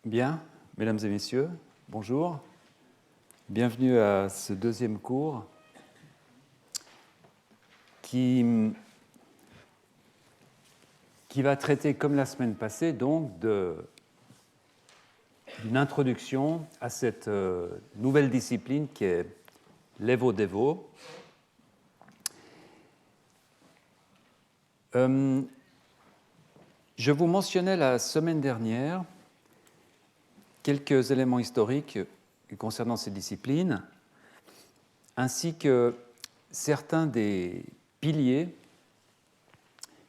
Bien, mesdames et messieurs, bonjour. Bienvenue à ce deuxième cours qui va traiter, comme la semaine passée, donc d'une introduction à cette nouvelle discipline qui est l'Evo-Devo. Je vous mentionnais la semaine dernière quelques éléments historiques concernant ces disciplines, ainsi que certains des piliers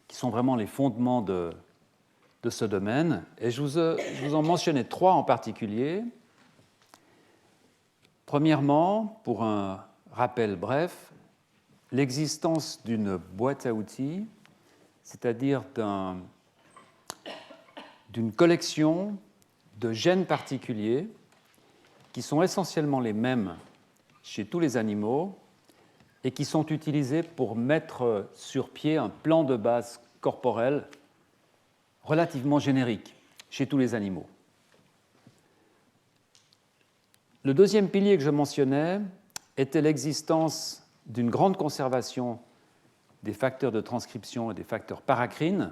qui sont vraiment les fondements de ce domaine. Et je vous en mentionnais trois en particulier. Premièrement, pour un rappel bref, l'existence d'une boîte à outils, c'est-à-dire d'une collection de gènes particuliers qui sont essentiellement les mêmes chez tous les animaux et qui sont utilisés pour mettre sur pied un plan de base corporel relativement générique chez tous les animaux. Le deuxième pilier que je mentionnais était l'existence d'une grande conservation des facteurs de transcription et des facteurs paracrines,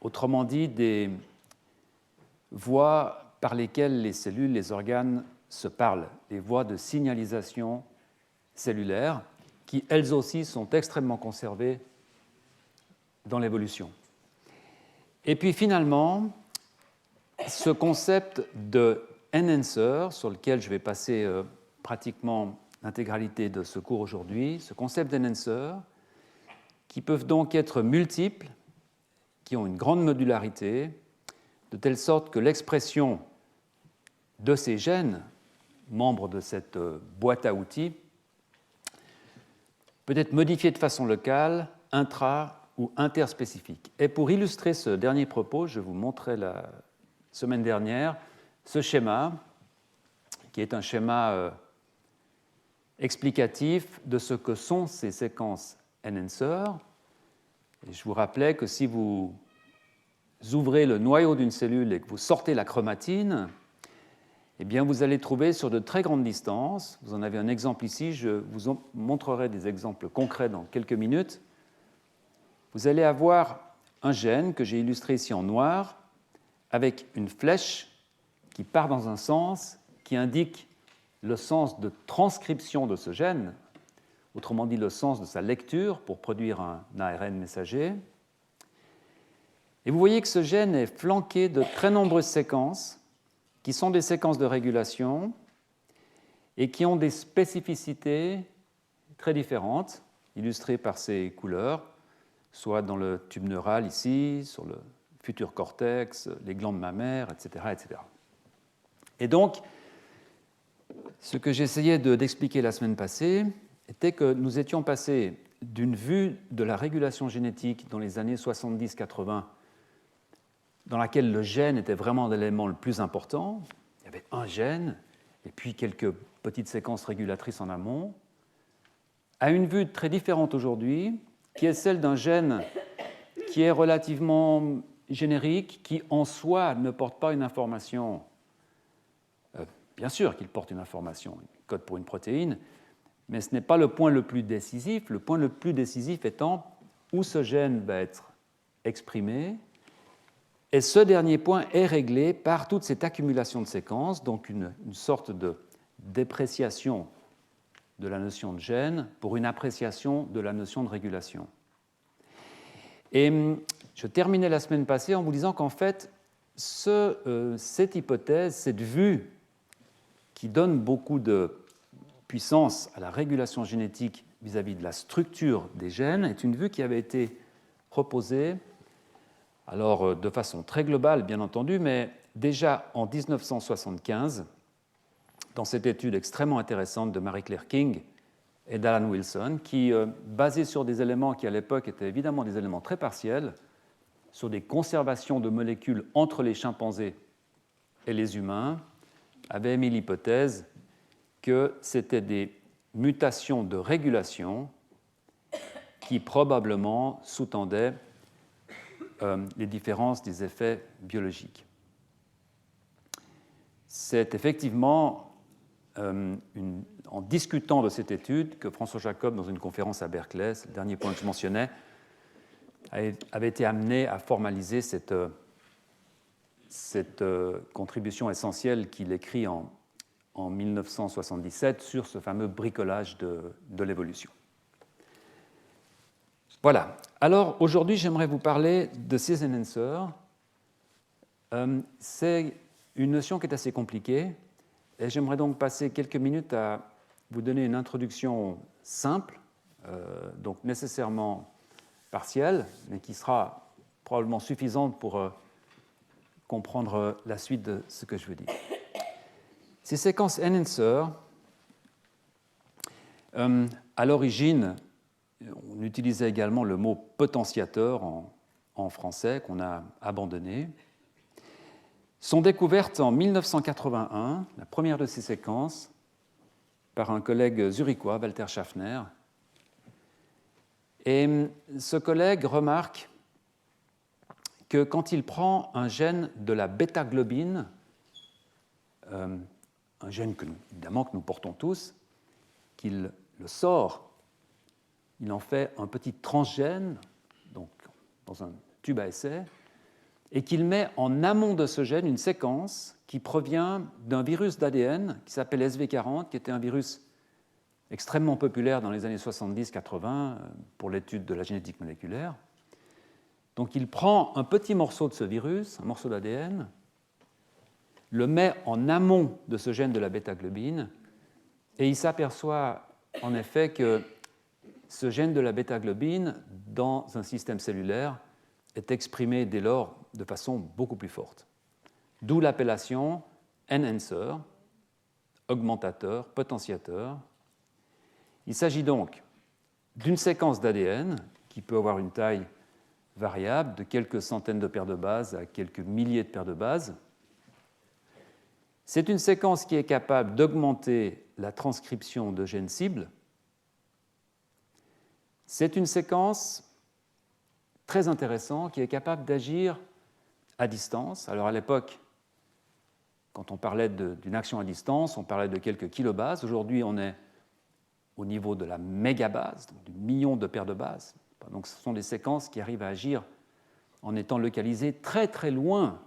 autrement dit des voies par lesquelles les cellules, les organes se parlent, les voies de signalisation cellulaire, qui elles aussi sont extrêmement conservées dans l'évolution. Et puis finalement, ce concept de enhancer, sur lequel je vais passer pratiquement l'intégralité de ce cours aujourd'hui, ce concept d'enhancer, qui peuvent donc être multiples, qui ont une grande modularité, de telle sorte que l'expression de ces gènes, membres de cette boîte à outils, peut être modifiée de façon locale, intra- ou interspécifique. Et pour illustrer ce dernier propos, je vous montrais la semaine dernière ce schéma, qui est un schéma explicatif de ce que sont ces séquences enhancer. Et je vous rappelais que si vous ouvrez le noyau d'une cellule et que vous sortez la chromatine, eh bien vous allez trouver sur de très grandes distances, vous en avez un exemple ici, je vous montrerai des exemples concrets dans quelques minutes, vous allez avoir un gène que j'ai illustré ici en noir, avec une flèche qui part dans un sens, qui indique le sens de transcription de ce gène, autrement dit le sens de sa lecture pour produire un ARN messager. Et vous voyez que ce gène est flanqué de très nombreuses séquences, qui sont des séquences de régulation et qui ont des spécificités très différentes, illustrées par ces couleurs, soit dans le tube neural ici, sur le futur cortex, les glandes mammaires, etc. etc. Et donc, ce que j'essayais d'expliquer la semaine passée était que nous étions passés d'une vue de la régulation génétique dans les années 70-80, dans laquelle le gène était vraiment l'élément le plus important. Il y avait un gène et puis quelques petites séquences régulatrices en amont, à une vue très différente aujourd'hui, qui est celle d'un gène qui est relativement générique, qui en soi ne porte pas une information. Bien sûr qu'il porte une information, il code pour une protéine, mais ce n'est pas le point le plus décisif. Le point le plus décisif étant où ce gène va être exprimé. Et ce dernier point est réglé par toute cette accumulation de séquences, donc une sorte de dépréciation de la notion de gène pour une appréciation de la notion de régulation. Et je terminais la semaine passée en vous disant qu'en fait, cette hypothèse, cette vue qui donne beaucoup de puissance à la régulation génétique vis-à-vis de la structure des gènes, est une vue qui avait été proposée, alors de façon très globale bien entendu, mais déjà en 1975, dans cette étude extrêmement intéressante de Marie-Claire King et d'Alan Wilson, qui, basée sur des éléments qui à l'époque étaient évidemment des éléments très partiels, sur des conservations de molécules entre les chimpanzés et les humains, avait émis l'hypothèse que c'était des mutations de régulation qui probablement sous-tendaient les différences des effets biologiques. c'est effectivement en discutant de cette étude que François Jacob, dans une conférence à Berkeley, c'est le dernier point que je mentionnais, avait été amené à formaliser cette contribution essentielle qu'il écrit en 1977 sur ce fameux bricolage de l'évolution. Voilà. Alors, aujourd'hui, j'aimerais vous parler de ces enhancers. C'est une notion qui est assez compliquée, et j'aimerais donc passer quelques minutes à vous donner une introduction simple, donc nécessairement partielle, mais qui sera probablement suffisante pour comprendre la suite de ce que je veux dire. Ces séquences enhancer, à l'origine, on utilisait également le mot potentiateur en français, qu'on a abandonné, sont découvertes en 1981, la première de ces séquences, par un collègue zurichois, Walter Schaffner. Et ce collègue remarque que quand il prend un gène de la bêta-globine, un gène évidemment que nous portons tous, qu'il le sort, il en fait un petit transgène, donc dans un tube à essai, et qu'il met en amont de ce gène une séquence qui provient d'un virus d'ADN qui s'appelle SV40, qui était un virus extrêmement populaire dans les années 70-80 pour l'étude de la génétique moléculaire. Donc il prend un petit morceau de ce virus, un morceau d'ADN, le met en amont de ce gène de la bêta-globine, et il s'aperçoit en effet que ce gène de la bêta-globine, dans un système cellulaire, est exprimé dès lors de façon beaucoup plus forte. D'où l'appellation enhancer, augmentateur, potentiateur. Il s'agit donc d'une séquence d'ADN qui peut avoir une taille variable de quelques centaines de paires de bases à quelques milliers de paires de bases. C'est une séquence qui est capable d'augmenter la transcription de gènes cibles. C'est une séquence très intéressante qui est capable d'agir à distance. Alors à l'époque, quand on parlait d'une action à distance, on parlait de quelques kilobases. Aujourd'hui, on est au niveau de la mégabase, donc du million de paires de bases. Donc ce sont des séquences qui arrivent à agir en étant localisées très très loin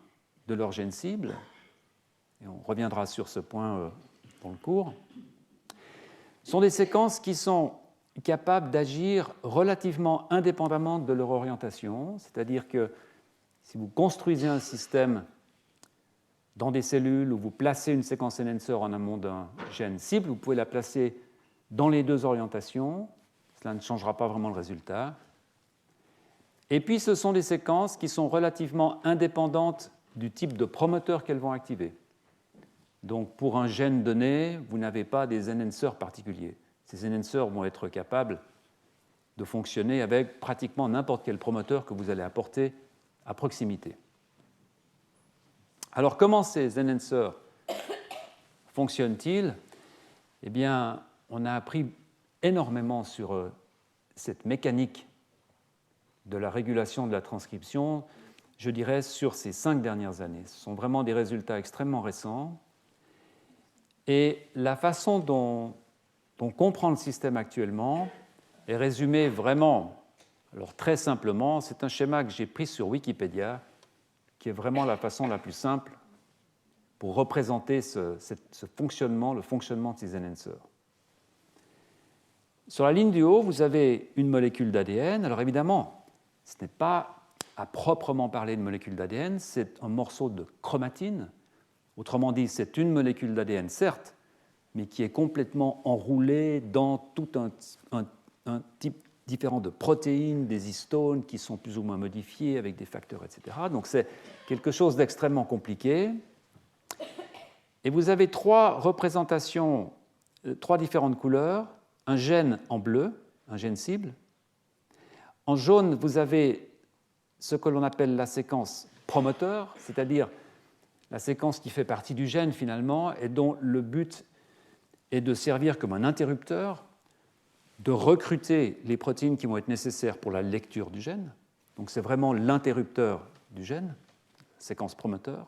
de leur gène cible. Et on reviendra sur ce point dans le cours. Ce sont des séquences qui sont capables d'agir relativement indépendamment de leur orientation, c'est-à-dire que si vous construisez un système dans des cellules où vous placez une séquence enhancer en amont d'un gène cible, vous pouvez la placer dans les deux orientations, cela ne changera pas vraiment le résultat. Et puis ce sont des séquences qui sont relativement indépendantes du type de promoteur qu'elles vont activer. Donc pour un gène donné, vous n'avez pas des enhancers particuliers. Ces enhancers vont être capables de fonctionner avec pratiquement n'importe quel promoteur que vous allez apporter à proximité. Alors, comment ces enhancers fonctionnent-ils ? Eh bien, on a appris énormément sur cette mécanique de la régulation de la transcription, je dirais, sur ces 5 dernières années. Ce sont vraiment des résultats extrêmement récents. Et la façon dont on comprend le système actuellement est résumée vraiment, alors très simplement, c'est un schéma que j'ai pris sur Wikipédia, qui est vraiment la façon la plus simple pour représenter ce fonctionnement, le fonctionnement de ces enhancers. Sur la ligne du haut, vous avez une molécule d'ADN. Alors évidemment, ce n'est pas à proprement parler une molécule d'ADN, c'est un morceau de chromatine. Autrement dit, c'est une molécule d'ADN, certes, mais qui est complètement enroulée dans tout un type différent de protéines, des histones qui sont plus ou moins modifiées avec des facteurs, etc. Donc c'est quelque chose d'extrêmement compliqué. Et vous avez 3 représentations, 3 différentes couleurs. Un gène en bleu, un gène cible. En jaune, vous avez ce que l'on appelle la séquence promoteur, c'est-à-dire la séquence qui fait partie du gène finalement et dont le but est de servir comme un interrupteur, de recruter les protéines qui vont être nécessaires pour la lecture du gène. Donc c'est vraiment l'interrupteur du gène, séquence promoteur.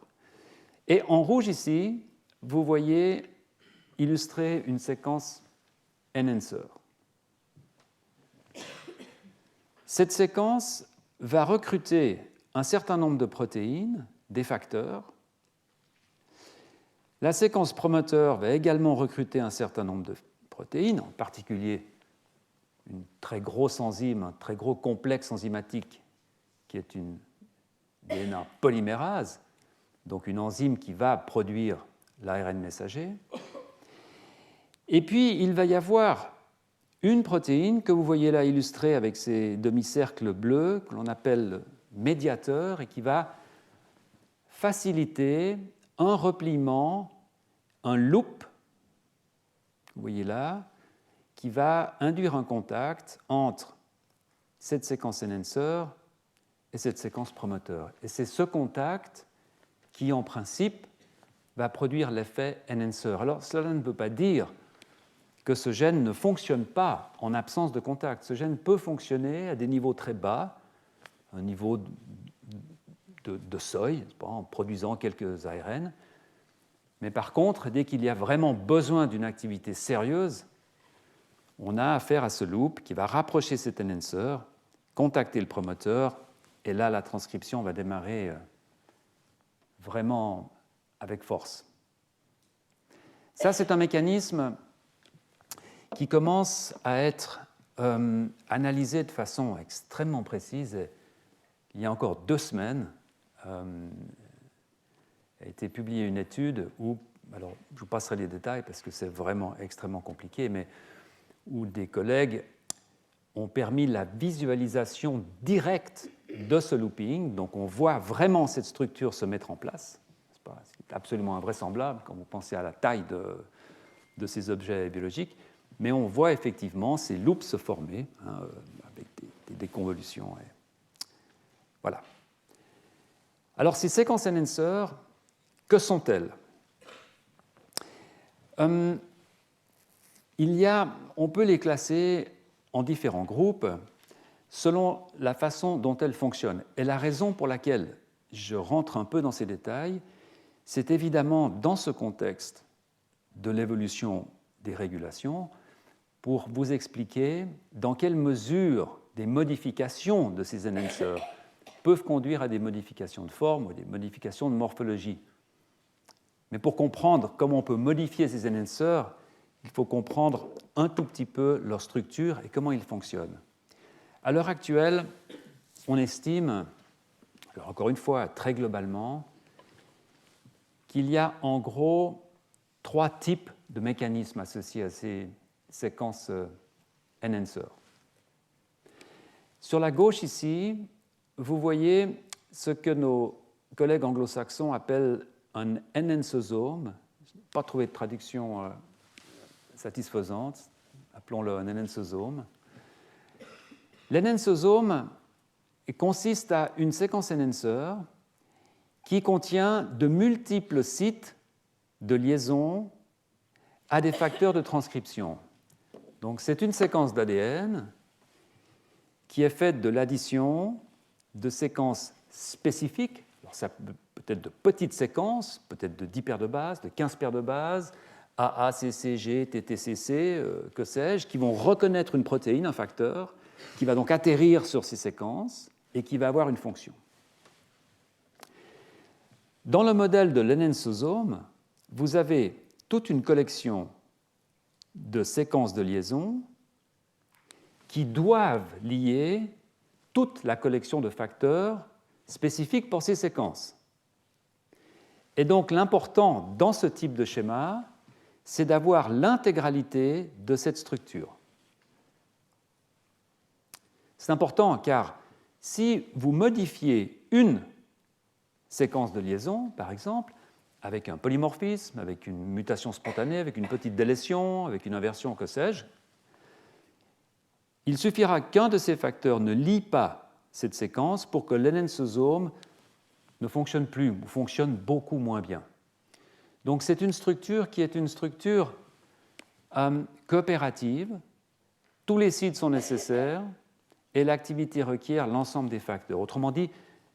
Et en rouge ici, vous voyez illustrer une séquence enhancer. Cette séquence va recruter un certain nombre de protéines, des facteurs. La séquence promoteur va également recruter un certain nombre de protéines, en particulier une très grosse enzyme, un très gros complexe enzymatique qui est une DNA polymérase, donc une enzyme qui va produire l'ARN messager. Et puis, il va y avoir une protéine que vous voyez là illustrée avec ces demi-cercles bleus que l'on appelle médiateur et qui va faciliter un repliement, un loop, vous voyez là, qui va induire un contact entre cette séquence enhancer et cette séquence promoteur. Et c'est ce contact qui, en principe, va produire l'effet enhancer. Alors, cela ne veut pas dire que ce gène ne fonctionne pas en absence de contact. Ce gène peut fonctionner à des niveaux très bas, un niveau de seuil, en produisant quelques ARN. Mais par contre, dès qu'il y a vraiment besoin d'une activité sérieuse, on a affaire à ce loop qui va rapprocher cet enhancer, contacter le promoteur, et là, la transcription va démarrer vraiment avec force. Ça, c'est un mécanisme qui commence à être analysé de façon extrêmement précise. Et il y a encore 2 semaines, a été publiée une étude où, alors je vous passerai les détails parce que c'est vraiment extrêmement compliqué, mais où des collègues ont permis la visualisation directe de ce looping. Donc on voit vraiment cette structure se mettre en place. C'est absolument invraisemblable quand vous pensez à la taille de ces objets biologiques, mais on voit effectivement ces loops se former avec des convolutions. Voilà. Alors ces séquences enhancer, que sont-elles ? On peut les classer en différents groupes selon la façon dont elles fonctionnent. Et la raison pour laquelle je rentre un peu dans ces détails, c'est évidemment dans ce contexte de l'évolution des régulations pour vous expliquer dans quelle mesure des modifications de ces enhancers peuvent conduire à des modifications de forme ou des modifications de morphologie. Mais pour comprendre comment on peut modifier ces enhancers, il faut comprendre un tout petit peu leur structure et comment ils fonctionnent. À l'heure actuelle, on estime, alors encore une fois très globalement, qu'il y a en gros 3 types de mécanismes associés à ces séquences enhancer. Sur la gauche ici, vous voyez ce que nos collègues anglo-saxons appellent un enhancosome. Je n'ai pas trouvé de traduction satisfaisante, appelons-le un enhancosome. L'enhancosome consiste à une séquence enhancer qui contient de multiples sites de liaison à des facteurs de transcription. Donc c'est une séquence d'ADN qui est faite de l'addition de séquences spécifiques. Alors ça peut être de petites séquences, peut-être de 10 paires de bases, de 15 paires de bases, AA, CCG, TTCC, que sais-je, qui vont reconnaître une protéine, un facteur, qui va donc atterrir sur ces séquences et qui va avoir une fonction. Dans le modèle de l'enhancosome, vous avez toute une collection de séquences de liaison qui doivent lier toute la collection de facteurs spécifiques pour ces séquences. Et donc l'important dans ce type de schéma, c'est d'avoir l'intégralité de cette structure. C'est important car si vous modifiez une séquence de liaison, par exemple, avec un polymorphisme, avec une mutation spontanée, avec une petite délétion, avec une inversion, que sais-je, il suffira qu'un de ces facteurs ne lie pas cette séquence pour que l'enhancosome ne fonctionne plus ou fonctionne beaucoup moins bien. Donc c'est une structure qui est une structure coopérative. Tous les sites sont nécessaires et l'activité requiert l'ensemble des facteurs. Autrement dit,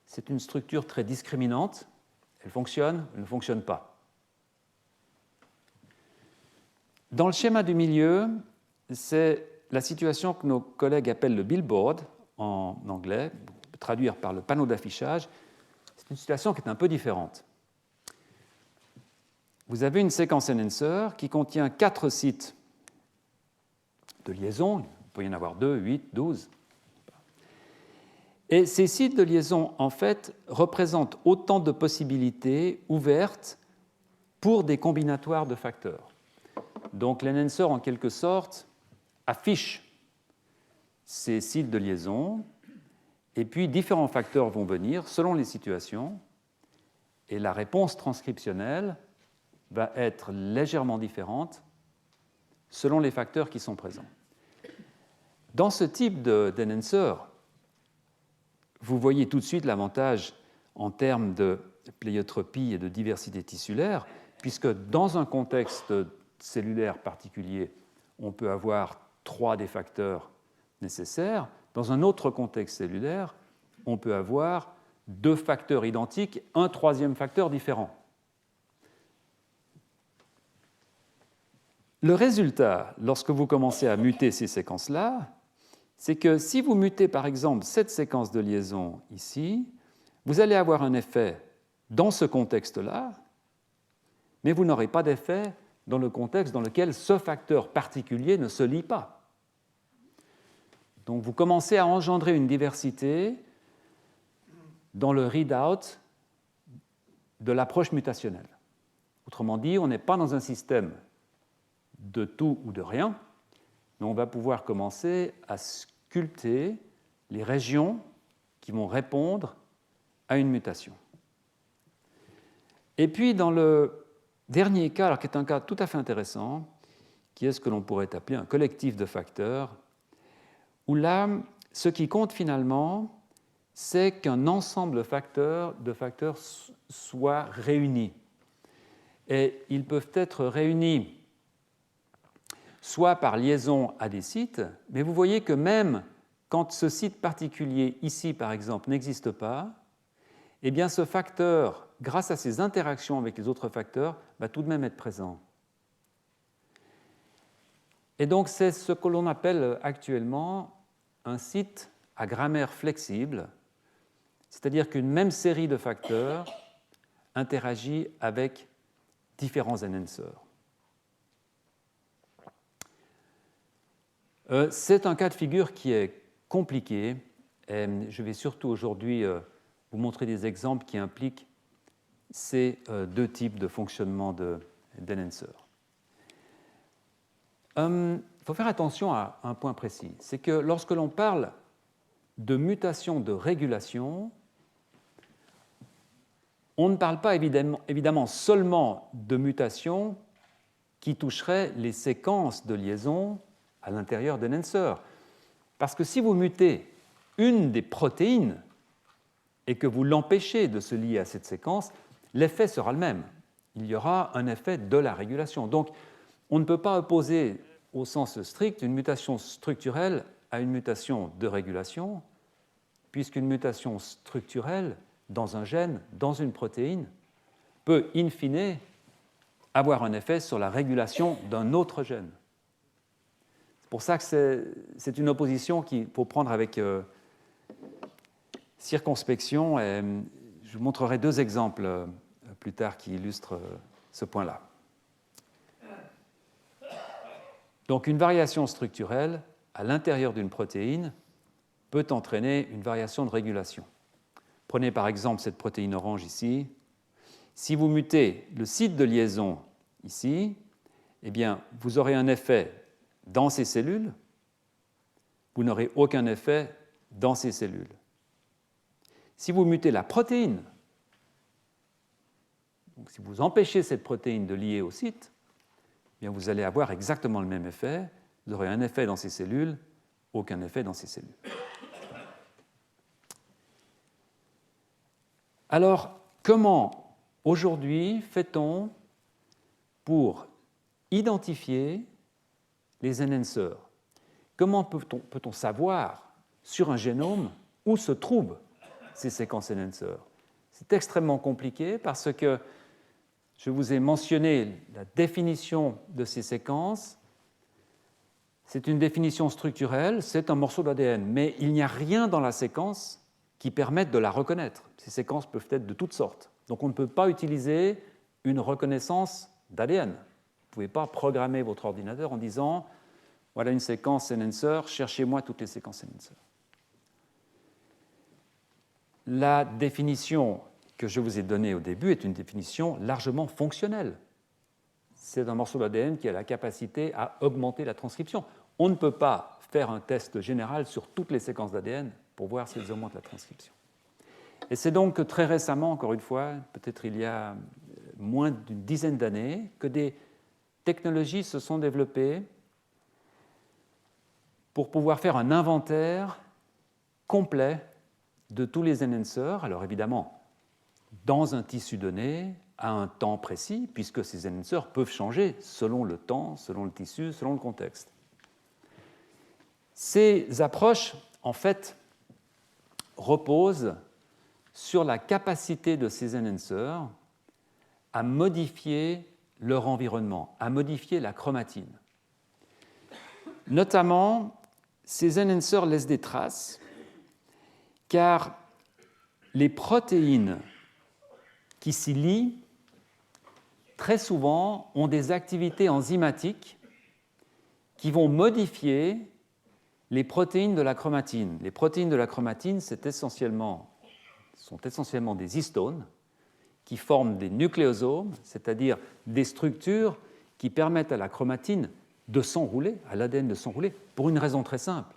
c'est une structure très discriminante. Elle fonctionne, elle ne fonctionne pas. Dans le schéma du milieu, c'est la situation que nos collègues appellent le billboard en anglais, on peut traduire par le panneau d'affichage. C'est une situation qui est un peu différente. Vous avez une séquence enhancer qui contient 4 sites de liaison, il peut y en avoir 2, 8, 12. Et ces sites de liaison, en fait, représentent autant de possibilités ouvertes pour des combinatoires de facteurs. Donc l'enhancer, en quelque sorte, affiche ces sites de liaison, et puis différents facteurs vont venir selon les situations, et la réponse transcriptionnelle va être légèrement différente selon les facteurs qui sont présents. Dans ce type d'enhancer, vous voyez tout de suite l'avantage en termes de pléiotropie et de diversité tissulaire, puisque dans un contexte cellulaire particulier, on peut avoir 3 des facteurs nécessaires. Dans un autre contexte cellulaire, on peut avoir 2 facteurs identiques, un 3e facteur différent. Le résultat, lorsque vous commencez à muter ces séquences-là, c'est que si vous mutez par exemple cette séquence de liaison ici, vous allez avoir un effet dans ce contexte-là, mais vous n'aurez pas d'effet dans le contexte dans lequel ce facteur particulier ne se lie pas. Donc vous commencez à engendrer une diversité dans le readout de l'approche mutationnelle. Autrement dit, on n'est pas dans un système de tout ou de rien, mais on va pouvoir commencer à sculpter les régions qui vont répondre à une mutation. Et puis, dans le dernier cas, alors qui est un cas tout à fait intéressant, qui est ce que l'on pourrait appeler un collectif de facteurs, où là, ce qui compte finalement, c'est qu'un ensemble de facteurs soit réuni. Et ils peuvent être réunis soit par liaison à des sites, mais vous voyez que même quand ce site particulier, ici par exemple, n'existe pas, eh bien ce facteur, grâce à ses interactions avec les autres facteurs, va tout de même être présent. Et donc c'est ce que l'on appelle actuellement un site à grammaire flexible, c'est-à-dire qu'une même série de facteurs interagit avec différents enhancers. C'est un cas de figure qui est compliqué. Et je vais surtout aujourd'hui vous montrer des exemples qui impliquent ces 2 types de fonctionnement d'enhancer. Il faut faire attention à un point précis, c'est que lorsque l'on parle de mutation de régulation, on ne parle pas évidemment seulement de mutation qui toucherait les séquences de liaison à l'intérieur d'enhancer. Parce que si vous mutez une des protéines et que vous l'empêchez de se lier à cette séquence, l'effet sera le même. Il y aura un effet de la régulation. Donc, on ne peut pas opposer au sens strict une mutation structurelle à une mutation de régulation, puisqu'une mutation structurelle dans un gène, dans une protéine, peut in fine avoir un effet sur la régulation d'un autre gène. C'est pour ça que c'est une opposition qu'il faut prendre avec circonspection. Et je vous montrerai 2 exemples plus tard qui illustrent ce point-là. Donc une variation structurelle à l'intérieur d'une protéine peut entraîner une variation de régulation. Prenez par exemple cette protéine orange ici. Si vous mutez le site de liaison ici, eh bien, vous aurez un effet dans ces cellules, vous n'aurez aucun effet dans ces cellules. Si vous mutez la protéine, donc si vous empêchez cette protéine de lier au site, eh bien vous allez avoir exactement le même effet. Vous aurez un effet dans ces cellules, aucun effet dans ces cellules. Alors, comment aujourd'hui fait-on pour identifier les enhancers? Comment peut-on savoir sur un génome où se trouvent ces séquences enhancers? C'est extrêmement compliqué parce que je vous ai mentionné la définition de ces séquences. C'est une définition structurelle, c'est un morceau d'ADN, mais il n'y a rien dans la séquence qui permette de la reconnaître. Ces séquences peuvent être de toutes sortes. Donc on ne peut pas utiliser une reconnaissance d'ADN. Vous ne pouvez pas programmer votre ordinateur en disant « voilà une séquence enhancer, cherchez-moi toutes les séquences enhancer ». La définition que je vous ai donnée au début est une définition largement fonctionnelle. C'est un morceau d'ADN qui a la capacité à augmenter la transcription. On ne peut pas faire un test général sur toutes les séquences d'ADN pour voir si elles augmentent la transcription. Et c'est donc que très récemment, encore une fois, peut-être il y a moins d'une dizaine d'années, que des technologies se sont développées pour pouvoir faire un inventaire complet de tous les enhancers. Alors évidemment, dans un tissu donné, à un temps précis, puisque ces enhancers peuvent changer selon le temps, selon le tissu, selon le contexte. Ces approches, en fait, reposent sur la capacité de ces enhancers à modifier leur environnement, à modifier la chromatine. Notamment, ces enhancers laissent des traces, car les protéines qui s'y lient très souvent ont des activités enzymatiques qui vont modifier les protéines de la chromatine. Les protéines de la chromatine sont essentiellement des histones qui forment des nucléosomes, c'est-à-dire des structures qui permettent à la chromatine de s'enrouler, à l'ADN de s'enrouler, pour une raison très simple.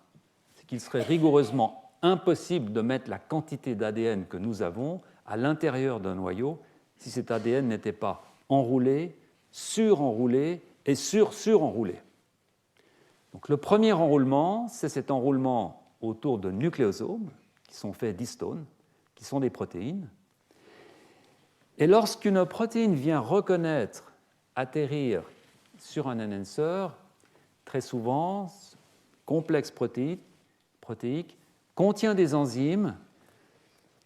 C'est qu'il serait rigoureusement impossible de mettre la quantité d'ADN que nous avons à l'intérieur d'un noyau si cet ADN n'était pas enroulé, surenroulé et surenroulé. Donc le premier enroulement, c'est cet enroulement autour de nucléosomes qui sont faits d'histones, qui sont des protéines. Et lorsqu'une protéine vient reconnaître, atterrir sur un enhancer, très souvent, complexe protéique, contient des enzymes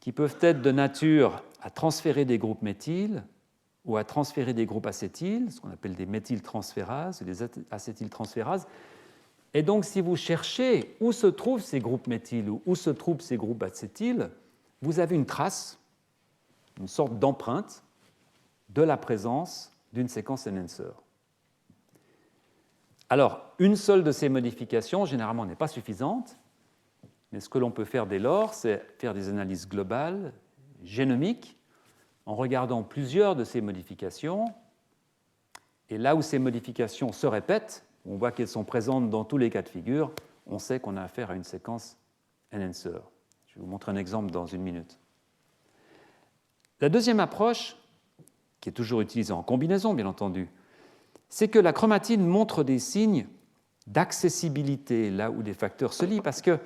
qui peuvent être de nature à transférer des groupes méthyl ou à transférer des groupes acétyl, ce qu'on appelle des méthyltransférases ou des acétyltransférases. Et donc, si vous cherchez où se trouvent ces groupes méthyl ou où se trouvent ces groupes acétyl, vous avez une trace, une sorte d'empreinte de la présence d'une séquence enhancer. Alors, une seule de ces modifications, généralement, n'est pas suffisante, mais ce que l'on peut faire dès lors, c'est faire des analyses globales, génomiques, en regardant plusieurs de ces modifications. Et là où ces modifications se répètent, on voit qu'elles sont présentes dans tous les cas de figure, on sait qu'on a affaire à une séquence enhancer. Je vais vous montrer un exemple dans une minute. La deuxième approche, qui est toujours utilisée en combinaison, bien entendu, c'est que la chromatine montre des signes d'accessibilité là où des facteurs se lient, parce que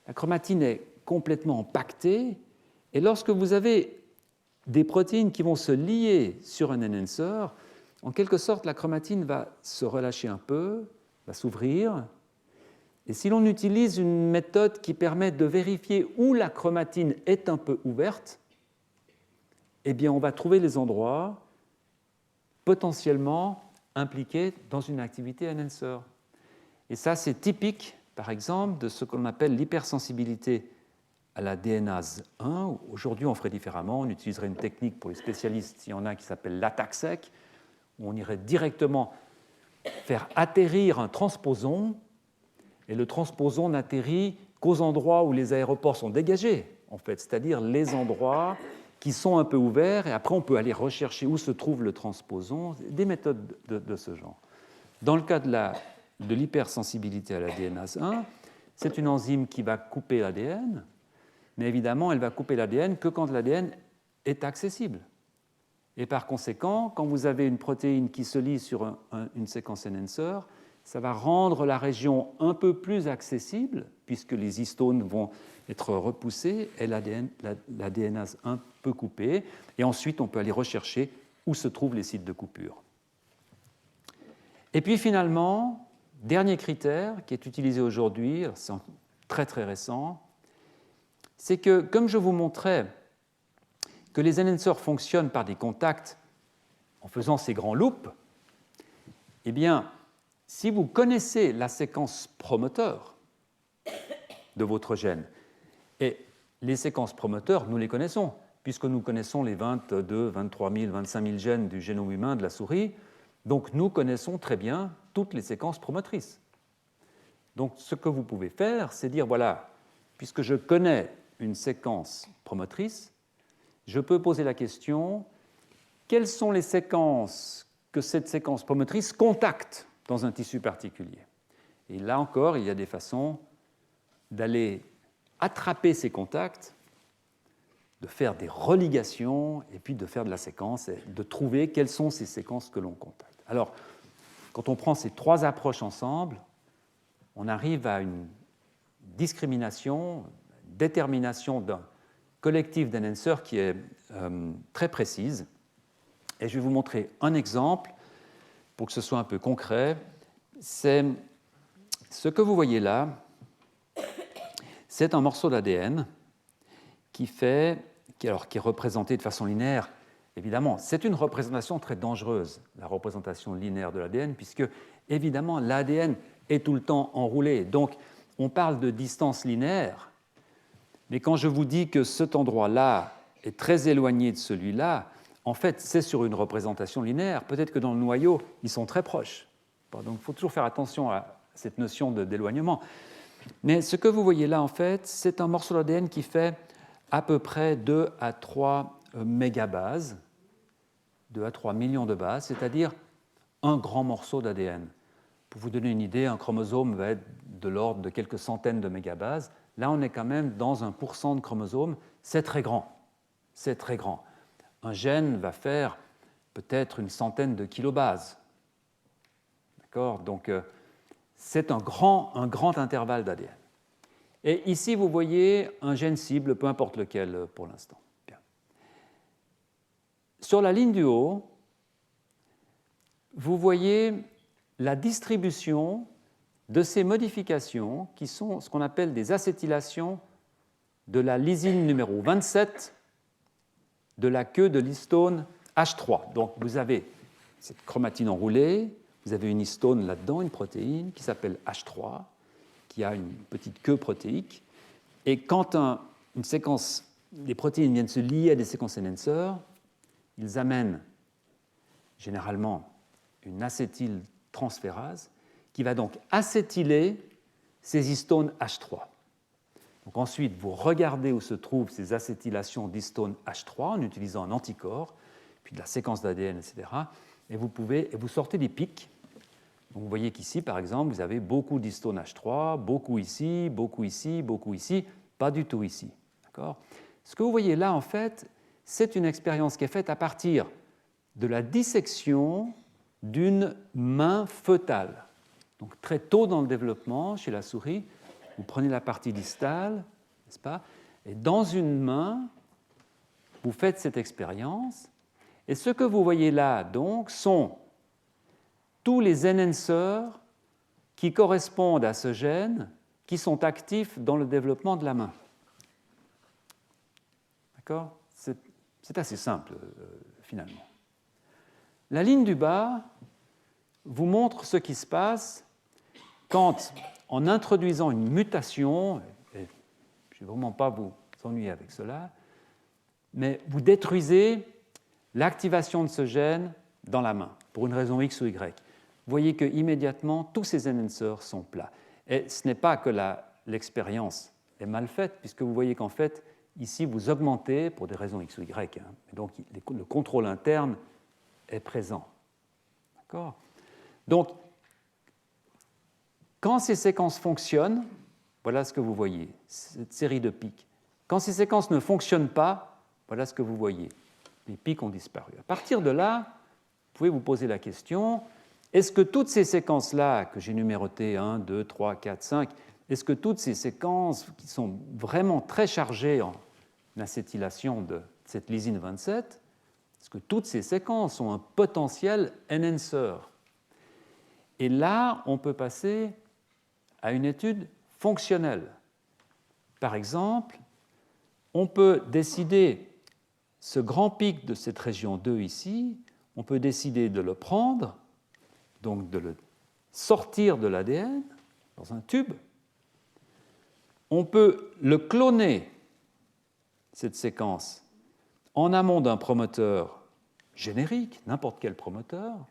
la chromatine est complètement pactée, et lorsque vous avez des protéines qui vont se lier sur un enhancer, en quelque sorte, la chromatine va se relâcher un peu, va s'ouvrir, et si l'on utilise une méthode qui permet de vérifier où la chromatine est un peu ouverte, eh bien, on va trouver les endroits potentiellement impliqués dans une activité enhancer. Et ça, c'est typique, par exemple, de ce qu'on appelle l'hypersensibilité à la DNase 1. Aujourd'hui, on ferait différemment. On utiliserait une technique pour les spécialistes, il y en a qui s'appelle l'attaque-sec, où on irait directement faire atterrir un transposon, et le transposon n'atterrit qu'aux endroits où les aéroports sont dégagés, en fait, c'est-à-dire les endroits qui sont un peu ouverts, et après on peut aller rechercher où se trouve le transposon, des méthodes de ce genre. Dans le cas de l'hypersensibilité à la DNase 1, c'est une enzyme qui va couper l'ADN, mais évidemment, elle va couper l'ADN que quand l'ADN est accessible. Et par conséquent, quand vous avez une protéine qui se lie sur une séquence enhancer, ça va rendre la région un peu plus accessible, puisque les histones vont être repoussés et la DNase 1 peut couper. Et ensuite, on peut aller rechercher où se trouvent les sites de coupure. Et puis finalement, dernier critère qui est utilisé aujourd'hui, c'est très très récent, c'est que, comme je vous montrais que les enhancers fonctionnent par des contacts en faisant ces grands loops, eh bien, si vous connaissez la séquence promoteur de votre gène, et les séquences promoteurs, nous les connaissons, puisque nous connaissons les 22, 23 000, 25 000 gènes du génome humain de la souris, donc nous connaissons très bien toutes les séquences promotrices. Donc ce que vous pouvez faire, c'est dire, voilà, puisque je connais une séquence promotrice, je peux poser la question, quelles sont les séquences que cette séquence promotrice contacte dans un tissu particulier? Et là encore, il y a des façons d'aller attraper ces contacts, de faire des religations et puis de faire de la séquence et de trouver quelles sont ces séquences que l'on contacte. Alors, quand on prend ces trois approches ensemble, on arrive à une discrimination, détermination d'un collectif d'enhancers qui est très précise. Et je vais vous montrer un exemple pour que ce soit un peu concret. C'est ce que vous voyez là. C'est un morceau d'ADN qui est représenté de façon linéaire. Évidemment, c'est une représentation très dangereuse, la représentation linéaire de l'ADN, puisque, évidemment, l'ADN est tout le temps enroulé. Donc, on parle de distance linéaire, mais quand je vous dis que cet endroit-là est très éloigné de celui-là, en fait, c'est sur une représentation linéaire. Peut-être que dans le noyau, ils sont très proches. Donc, il faut toujours faire attention à cette notion d'éloignement. Mais ce que vous voyez là, en fait, c'est un morceau d'ADN qui fait à peu près 2 à 3 mégabases, 2 à 3 millions de bases, c'est-à-dire un grand morceau d'ADN. Pour vous donner une idée, un chromosome va être de l'ordre de quelques centaines de mégabases. Là, on est quand même dans 1% de chromosome. C'est très grand. C'est très grand. Un gène va faire peut-être une centaine de kilobases. D'accord ? Donc, c'est un grand intervalle d'ADN. Et ici, vous voyez un gène cible, peu importe lequel pour l'instant. Bien. Sur la ligne du haut, vous voyez la distribution de ces modifications qui sont ce qu'on appelle des acétylations de la lysine numéro 27 de la queue de l'histone H3. Donc, vous avez cette chromatine enroulée, vous avez une histone là-dedans, une protéine qui s'appelle H3, qui a une petite queue protéique. Et quand une séquence, des protéines viennent se lier à des séquences enhancers, ils amènent généralement une acétyltransférase qui va donc acétyler ces histones H3. Donc ensuite, vous regardez où se trouvent ces acétylations d'histones H3 en utilisant un anticorps, puis de la séquence d'ADN, etc. Et vous sortez des pics. Donc vous voyez qu'ici, par exemple, vous avez beaucoup d'histones H3, beaucoup ici, beaucoup ici, beaucoup ici, pas du tout ici. D'accord ? Ce que vous voyez là, en fait, c'est une expérience qui est faite à partir de la dissection d'une main fœtale. Donc très tôt dans le développement, chez la souris, vous prenez la partie distale, n'est-ce pas ? Et dans une main, vous faites cette expérience. Et ce que vous voyez là, donc, sont tous les enhancers qui correspondent à ce gène qui sont actifs dans le développement de la main. D'accord ? C'est assez simple, finalement. La ligne du bas vous montre ce qui se passe quand, en introduisant une mutation, et je ne vais vraiment pas vous ennuyer avec cela, mais vous détruisez l'activation de ce gène dans la main, pour une raison X ou Y. Vous voyez qu'immédiatement, tous ces enhancers sont plats. Et ce n'est pas que l'expérience est mal faite, puisque vous voyez qu'en fait, ici, vous augmentez, pour des raisons X ou Y, hein, donc le contrôle interne est présent. D'accord ? Donc, quand ces séquences fonctionnent, voilà ce que vous voyez, cette série de pics. Quand ces séquences ne fonctionnent pas, voilà ce que vous voyez. Les pics ont disparu. À partir de là, vous pouvez vous poser la question, est-ce que toutes ces séquences-là, que j'ai numérotées, 1, 2, 3, 4, 5, est-ce que toutes ces séquences qui sont vraiment très chargées en acétylation de cette lysine 27, est-ce que toutes ces séquences ont un potentiel enhancer ? Et là, on peut passer à une étude fonctionnelle. Par exemple, on peut décider ce grand pic de cette région 2 ici, on peut décider de le prendre, donc de le sortir de l'ADN dans un tube. On peut le cloner, cette séquence, en amont d'un promoteur générique, n'importe quel promoteur.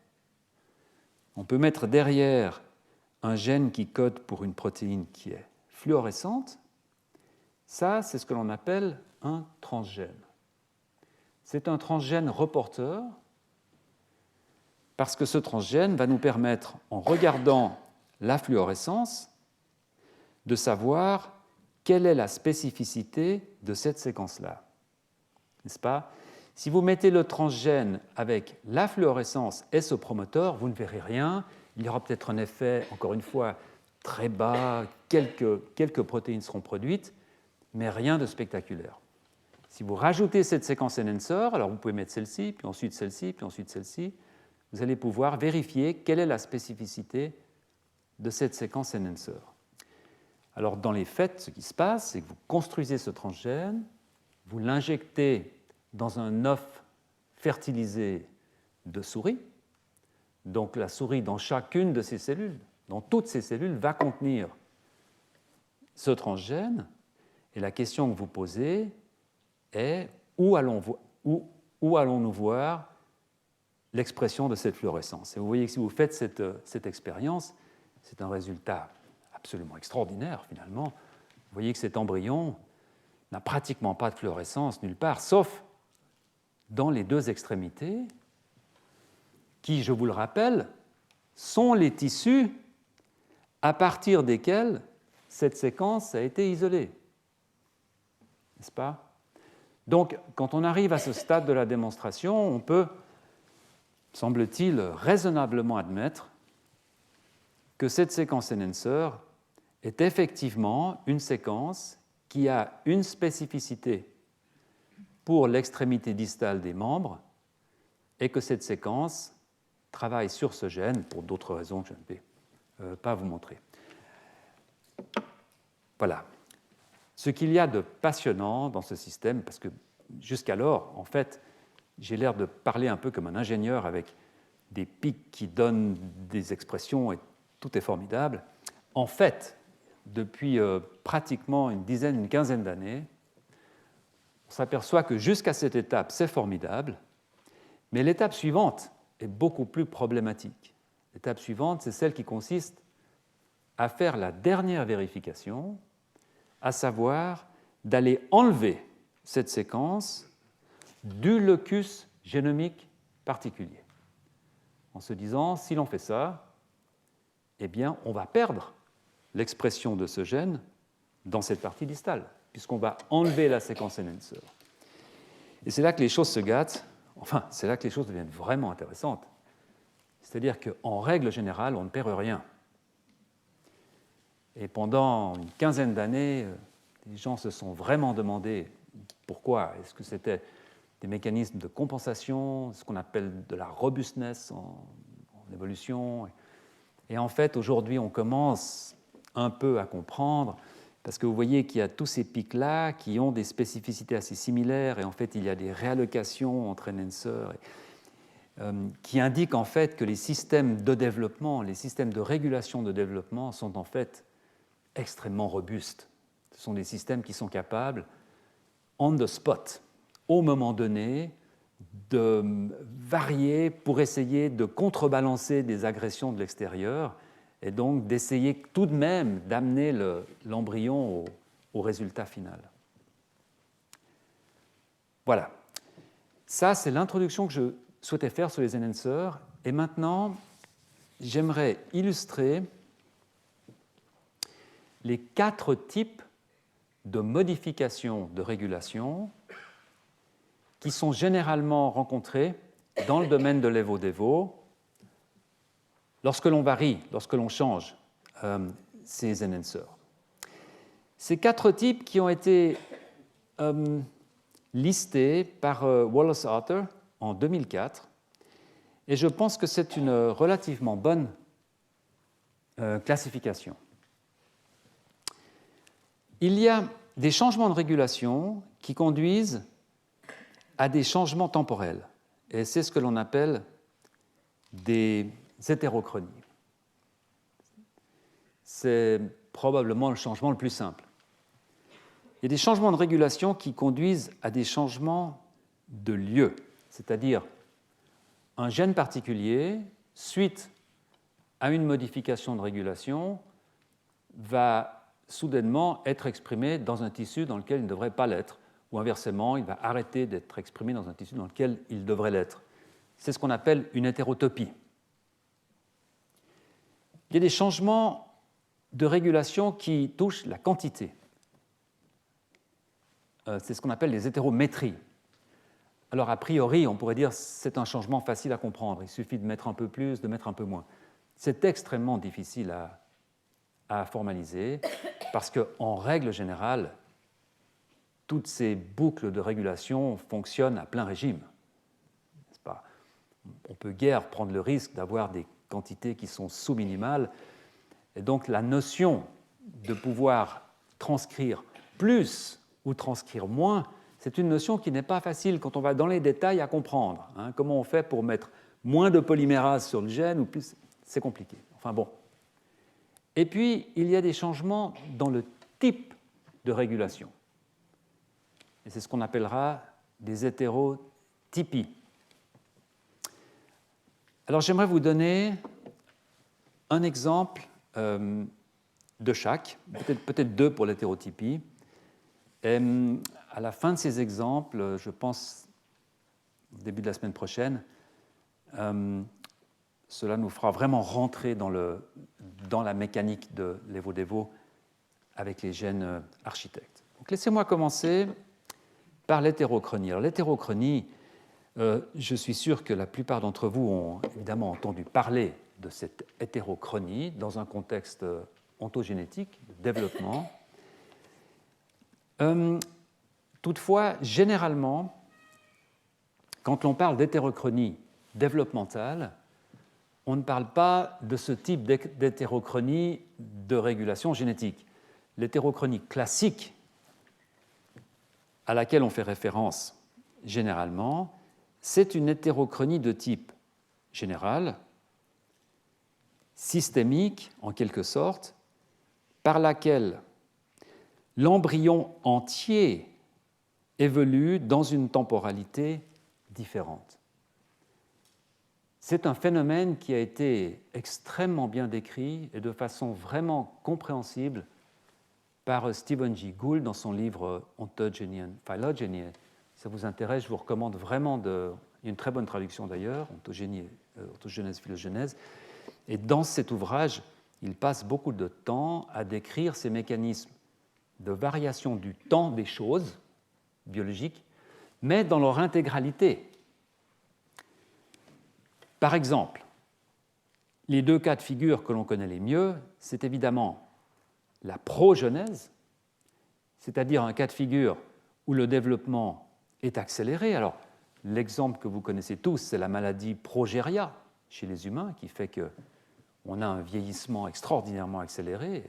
On peut mettre derrière un gène qui code pour une protéine qui est fluorescente. Ça, c'est ce que l'on appelle un transgène. C'est un transgène reporter parce que ce transgène va nous permettre, en regardant la fluorescence, de savoir quelle est la spécificité de cette séquence-là. N'est-ce pas? Si vous mettez le transgène avec la fluorescence et ce promoteur, vous ne verrez rien. Il y aura peut-être un effet, encore une fois, très bas, quelques protéines seront produites, mais rien de spectaculaire. Si vous rajoutez cette séquence enhancer, alors vous pouvez mettre celle-ci, puis ensuite celle-ci, puis ensuite celle-ci, vous allez pouvoir vérifier quelle est la spécificité de cette séquence enhancer. Alors, dans les faits, ce qui se passe, c'est que vous construisez ce transgène, vous l'injectez dans un œuf fertilisé de souris. Donc, la souris, dans chacune de ses cellules, dans toutes ces cellules, va contenir ce transgène. Et la question que vous posez est où allons-nous voir l'expression de cette fluorescence? Et vous voyez que si vous faites cette expérience, c'est un résultat absolument extraordinaire, finalement. Vous voyez que cet embryon n'a pratiquement pas de fluorescence nulle part, sauf dans les deux extrémités, qui, je vous le rappelle, sont les tissus à partir desquels cette séquence a été isolée. N'est-ce pas? Donc, quand on arrive à ce stade de la démonstration, on peut, semble-t-il, raisonnablement admettre que cette séquence enhancer est effectivement une séquence qui a une spécificité pour l'extrémité distale des membres et que cette séquence travaille sur ce gène pour d'autres raisons que je ne vais pas vous montrer. Voilà. Ce qu'il y a de passionnant dans ce système, parce que jusqu'alors, en fait, j'ai l'air de parler un peu comme un ingénieur avec des pics qui donnent des expressions et tout est formidable. En fait, depuis pratiquement une quinzaine d'années, on s'aperçoit que jusqu'à cette étape, c'est formidable, mais l'étape suivante est beaucoup plus problématique. L'étape suivante, c'est celle qui consiste à faire la dernière vérification, à savoir d'aller enlever cette séquence du locus génomique particulier. En se disant, si l'on fait ça, eh bien, on va perdre l'expression de ce gène dans cette partie distale, puisqu'on va enlever la séquence enhancer. Et c'est là que les choses se gâtent, enfin, c'est là que les choses deviennent vraiment intéressantes. C'est-à-dire qu'en règle générale, on ne perd rien. Et pendant une quinzaine d'années, les gens se sont vraiment demandé pourquoi. Est-ce que c'était des mécanismes de compensation, ce qu'on appelle de la robustness en évolution? Et en fait, aujourd'hui, on commence un peu à comprendre, parce que vous voyez qu'il y a tous ces pics-là qui ont des spécificités assez similaires, et en fait, il y a des réallocations entre enhancers qui indiquent en fait que les systèmes de développement, les systèmes de régulation de développement sont en fait extrêmement robustes. Ce sont des systèmes qui sont capables, on the spot, au moment donné, de varier pour essayer de contrebalancer des agressions de l'extérieur et donc d'essayer tout de même d'amener l'embryon au résultat final. Voilà. Ça, c'est l'introduction que je souhaitais faire sur les enhancers. Et maintenant, j'aimerais illustrer les 4 types de modifications de régulation qui sont généralement rencontrées dans le domaine de l'Evo-Devo lorsque l'on varie, lorsque l'on change ces enhancers. Ces 4 types qui ont été listés par Wallace Arthur en 2004, et je pense que c'est une relativement bonne classification. Il y a des changements de régulation qui conduisent à des changements temporels, et c'est ce que l'on appelle des hétérochronies. C'est probablement le changement le plus simple. Il y a des changements de régulation qui conduisent à des changements de lieu, c'est-à-dire un gène particulier, suite à une modification de régulation, va soudainement être exprimé dans un tissu dans lequel il ne devrait pas l'être, ou inversement, il va arrêter d'être exprimé dans un tissu dans lequel il devrait l'être. C'est ce qu'on appelle une hétérotopie. Il y a des changements de régulation qui touchent la quantité. C'est ce qu'on appelle les hétérométries. Alors, a priori, on pourrait dire que c'est un changement facile à comprendre. Il suffit de mettre un peu plus, de mettre un peu moins. C'est extrêmement difficile à formaliser parce qu'en règle générale, toutes ces boucles de régulation fonctionnent à plein régime. N'est-ce pas ? On peut guère prendre le risque d'avoir des quantités qui sont sous-minimales. Et donc, la notion de pouvoir transcrire plus ou transcrire moins, c'est une notion qui n'est pas facile quand on va dans les détails à comprendre. Comment on fait pour mettre moins de polymérase sur le gène ou plus, c'est compliqué. Enfin bon. Et puis, il y a des changements dans le type de régulation. Et c'est ce qu'on appellera des hétérotypies. Alors, j'aimerais vous donner un exemple de chaque, peut-être deux pour l'hétérotypie. Et à la fin de ces exemples, je pense au début de la semaine prochaine, cela nous fera vraiment rentrer dans la mécanique de l'Evo-Devo avec les gènes architectes. Donc, laissez-moi commencer par l'hétérochronie. Alors, l'hétérochronie, je suis sûr que la plupart d'entre vous ont évidemment entendu parler de cette hétérochronie dans un contexte ontogénétique, de développement. Toutefois, généralement, quand on parle d'hétérochronie développementale, on ne parle pas de ce type d'hétérochronie de régulation génétique. L'hétérochronie classique à laquelle on fait référence généralement, c'est une hétérochronie de type général, systémique en quelque sorte, par laquelle l'embryon entier évolue dans une temporalité différente. C'est un phénomène qui a été extrêmement bien décrit et de façon vraiment compréhensible par Stephen Jay Gould dans son livre Ontogeny and Phylogeny. Si ça vous intéresse, je vous recommande vraiment il y a une très bonne traduction d'ailleurs, Ontogenèse, Phylogénèse. Et dans cet ouvrage, il passe beaucoup de temps à décrire ces mécanismes de variation du temps des choses biologiques, mais dans leur intégralité. Par exemple, les deux cas de figure que l'on connaît les mieux, c'est évidemment la progenèse, c'est-à-dire un cas de figure où le développement est accéléré. Alors, l'exemple que vous connaissez tous, c'est la maladie progéria chez les humains, qui fait qu'on a un vieillissement extraordinairement accéléré.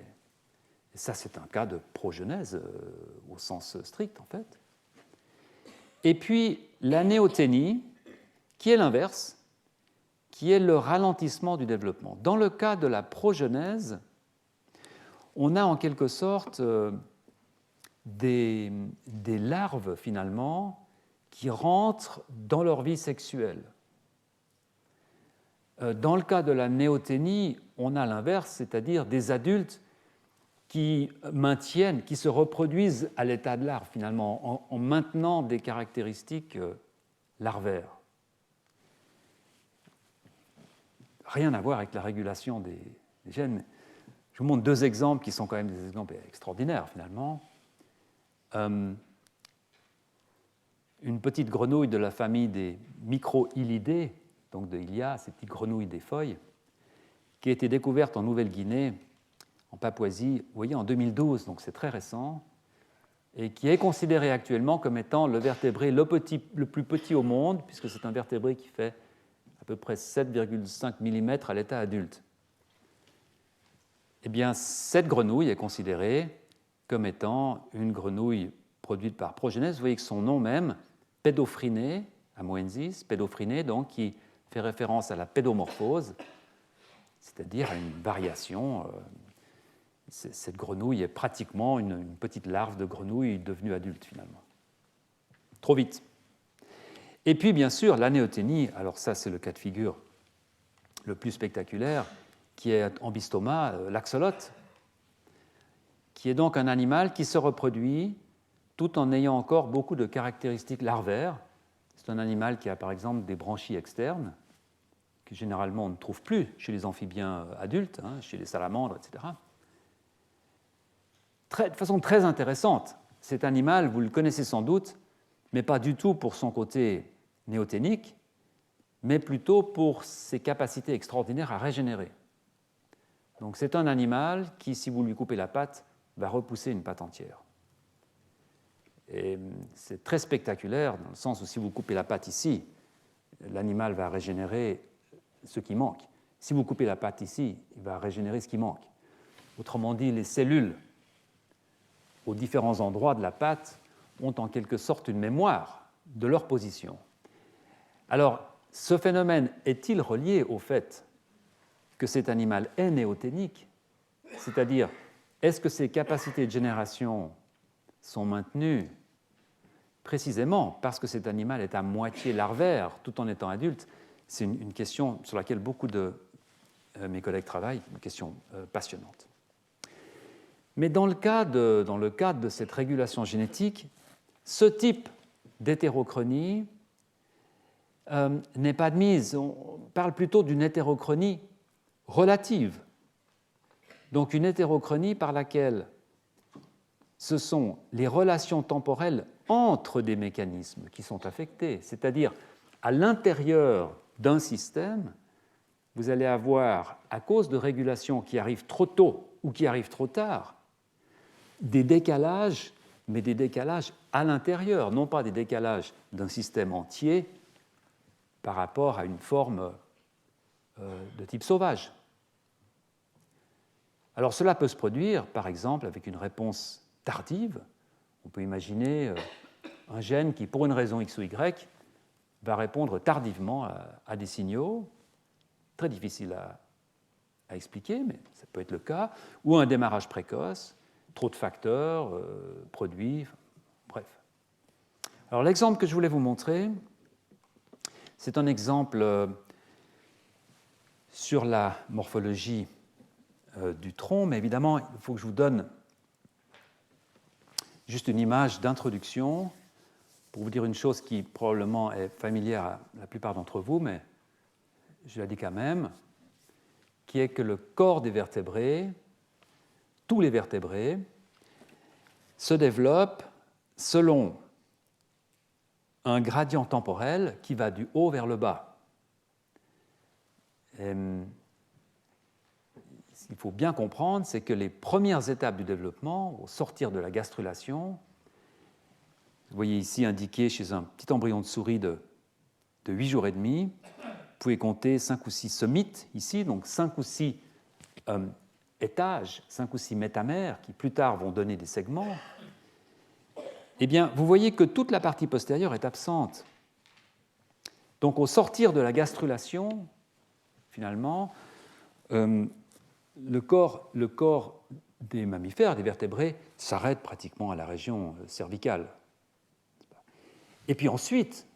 Et ça, c'est un cas de progenèse au sens strict, en fait. Et puis, la néoténie, qui est l'inverse, qui est le ralentissement du développement. Dans le cas de la progenèse, on a en quelque sorte des larves, finalement, qui rentrent dans leur vie sexuelle. Dans le cas de la néoténie, on a l'inverse, c'est-à-dire des adultes qui maintiennent, qui se reproduisent à l'état de larve, finalement, en maintenant des caractéristiques larvaires. Rien à voir avec la régulation des gènes. Mais je vous montre deux exemples qui sont quand même des exemples extraordinaires, finalement. Une petite grenouille de la famille des microhylidés, donc de Hylia, ces petites grenouilles des feuilles, qui a été découverte en Nouvelle-Guinée, en Papouasie, vous voyez, en 2012, donc c'est très récent, et qui est considérée actuellement comme étant le vertébré le plus petit au monde, puisque c'est un vertébré qui fait à peu près 7,5 mm à l'état adulte. Eh bien, cette grenouille est considérée comme étant une grenouille produite par progénèse. Vous voyez que son nom même, Pédophrinée, amoensis, Pédophrinée, donc, qui fait référence à la pédomorphose, c'est-à-dire à une variation. Cette grenouille est pratiquement une petite larve de grenouille devenue adulte, finalement. Trop vite. Et puis, bien sûr, la néoténie, alors ça, c'est le cas de figure le plus spectaculaire, qui est en bistoma, l'axolote, qui est donc un animal qui se reproduit tout en ayant encore beaucoup de caractéristiques larvaires. C'est un animal qui a par exemple des branchies externes, que généralement on ne trouve plus chez les amphibiens adultes, chez les salamandres, etc. De façon très intéressante, cet animal, vous le connaissez sans doute, mais pas du tout pour son côté néoténique, mais plutôt pour ses capacités extraordinaires à régénérer. Donc c'est un animal qui, si vous lui coupez la patte, va repousser une patte entière. Et c'est très spectaculaire, dans le sens où si vous coupez la patte ici, l'animal va régénérer ce qui manque. Si vous coupez la patte ici, il va régénérer ce qui manque. Autrement dit, les cellules aux différents endroits de la patte ont en quelque sorte une mémoire de leur position. Alors, ce phénomène est-il relié au fait que cet animal est néoténique? C'est-à-dire, est-ce que ses capacités de génération sont maintenues précisément parce que cet animal est à moitié larvaire tout en étant adulte? C'est une question sur laquelle beaucoup de mes collègues travaillent, une question passionnante. Mais dans le cadre de cette régulation génétique, ce type d'hétérochronie n'est pas admise. On parle plutôt d'une hétérochronie relative. Donc une hétérochronie par laquelle ce sont les relations temporelles entre des mécanismes qui sont affectés, c'est-à-dire à l'intérieur d'un système, vous allez avoir, à cause de régulations qui arrivent trop tôt ou qui arrivent trop tard, des décalages, mais des décalages à l'intérieur, non pas des décalages d'un système entier par rapport à une forme de type sauvage. Alors cela peut se produire, par exemple, avec une réponse tardive. On peut imaginer un gène qui, pour une raison X ou Y, va répondre tardivement à des signaux, très difficiles à expliquer, mais ça peut être le cas, ou un démarrage précoce, trop de facteurs, produits, bref. Alors l'exemple que je voulais vous montrer, c'est un exemple sur la morphologie du tronc, mais évidemment, il faut que je vous donne juste une image d'introduction pour vous dire une chose qui probablement est familière à la plupart d'entre vous, mais je la dis quand même, qui est que le corps des vertébrés, tous les vertébrés, se développent selon un gradient temporel qui va du haut vers le bas. Et ce qu'il faut bien comprendre, c'est que les premières étapes du développement, au sortir de la gastrulation, vous voyez ici indiqué chez un petit embryon de souris de 8 jours et demi, vous pouvez compter 5 ou 6 somites ici, donc 5 ou 6 étages, 5 ou 6 métamères qui plus tard vont donner des segments. Eh bien, vous voyez que toute la partie postérieure est absente. Donc, au sortir de la gastrulation, finalement, le corps des mammifères, des vertébrés, s'arrête pratiquement à la région cervicale. Et puis ensuite,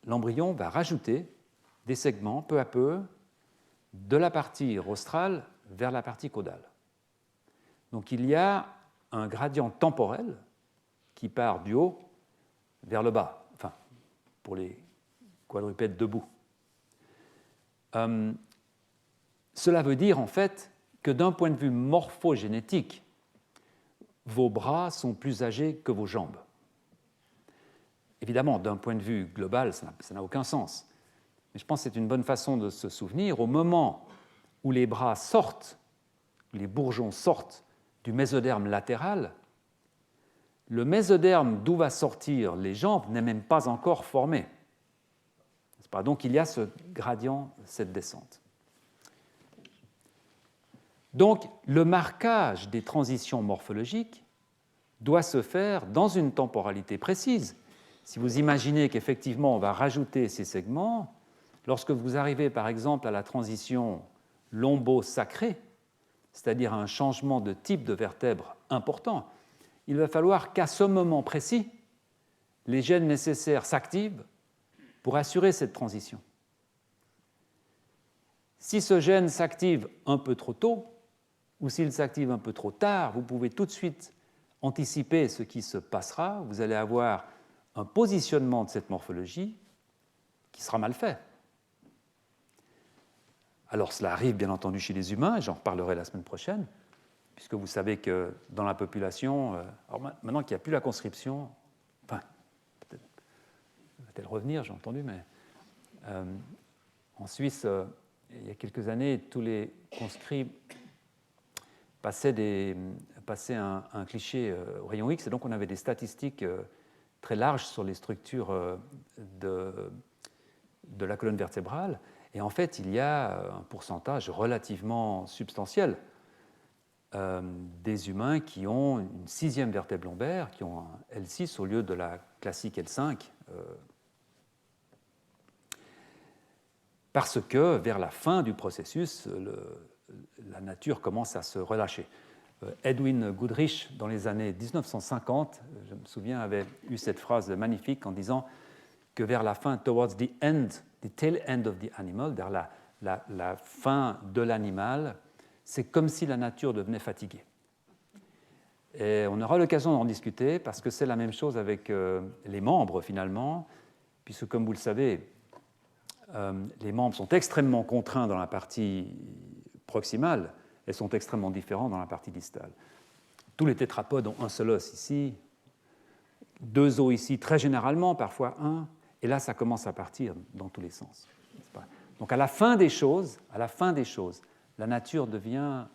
l'embryon va rajouter des segments peu à peu de la partie rostrale vers la partie caudale. Donc il y a un gradient temporel qui part du haut vers le bas, enfin, pour les quadrupèdes debout. Cela veut dire en fait que d'un point de vue morphogénétique, vos bras sont plus âgés que vos jambes. Évidemment, d'un point de vue global, ça n'a aucun sens. Mais je pense que c'est une bonne façon de se souvenir. Au moment où les bras sortent, les bourgeons sortent du mésoderme latéral, le mésoderme d'où va sortir les jambes n'est même pas encore formé. Donc il y a ce gradient, cette descente. Donc le marquage des transitions morphologiques doit se faire dans une temporalité précise. Si vous imaginez qu'effectivement on va rajouter ces segments, lorsque vous arrivez par exemple à la transition lombo-sacrée, c'est-à-dire à un changement de type de vertèbre important, il va falloir qu'à ce moment précis, les gènes nécessaires s'activent pour assurer cette transition. Si ce gène s'active un peu trop tôt, ou s'il s'active un peu trop tard, vous pouvez tout de suite anticiper ce qui se passera. Vous allez avoir un positionnement de cette morphologie qui sera mal fait. Alors cela arrive bien entendu chez les humains, et j'en reparlerai la semaine prochaine, puisque vous savez que dans la population, alors maintenant qu'il n'y a plus la conscription, enfin, peut-être va-t-elle revenir, j'ai entendu, mais en Suisse, il y a quelques années, tous les conscrits passaient un cliché au rayon X, et donc on avait des statistiques très larges sur les structures de la colonne vertébrale. Et en fait, il y a un pourcentage relativement substantiel des humains qui ont une 6e vertèbre lombaire, qui ont un L6 au lieu de la classique L5, parce que vers la fin du processus, la nature commence à se relâcher. Edwin Goodrich, dans les années 1950, je me souviens, avait eu cette phrase magnifique en disant que vers la fin, towards the end, the tail end of the animal, vers la fin de l'animal, c'est comme si la nature devenait fatiguée. Et on aura l'occasion d'en discuter parce que c'est la même chose avec les membres finalement, puisque comme vous le savez, les membres sont extrêmement contraints dans la partie proximale et sont extrêmement différents dans la partie distale. Tous les tétrapodes ont un seul os ici, 2 os ici très généralement, parfois 1, et là ça commence à partir dans tous les sens. Donc à la fin des choses, la nature devient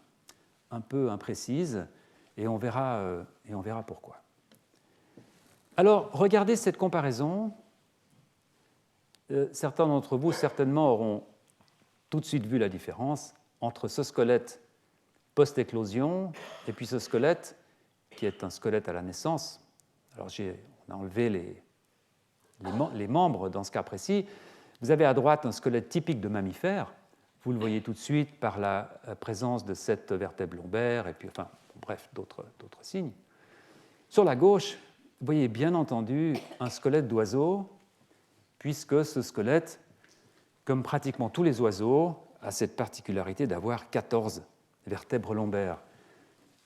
un peu imprécise et on verra pourquoi. Alors regardez cette comparaison. Certains d'entre vous certainement auront tout de suite vu la différence entre ce squelette post-éclosion et puis ce squelette qui est un squelette à la naissance. Alors on a enlevé les membres dans ce cas précis. Vous avez à droite un squelette typique de mammifère. Vous le voyez tout de suite par la présence de cette vertèbre lombaire et puis, enfin, bref, d'autres signes. Sur la gauche, vous voyez bien entendu un squelette d'oiseau, puisque ce squelette, comme pratiquement tous les oiseaux, a cette particularité d'avoir 14 vertèbres lombaires.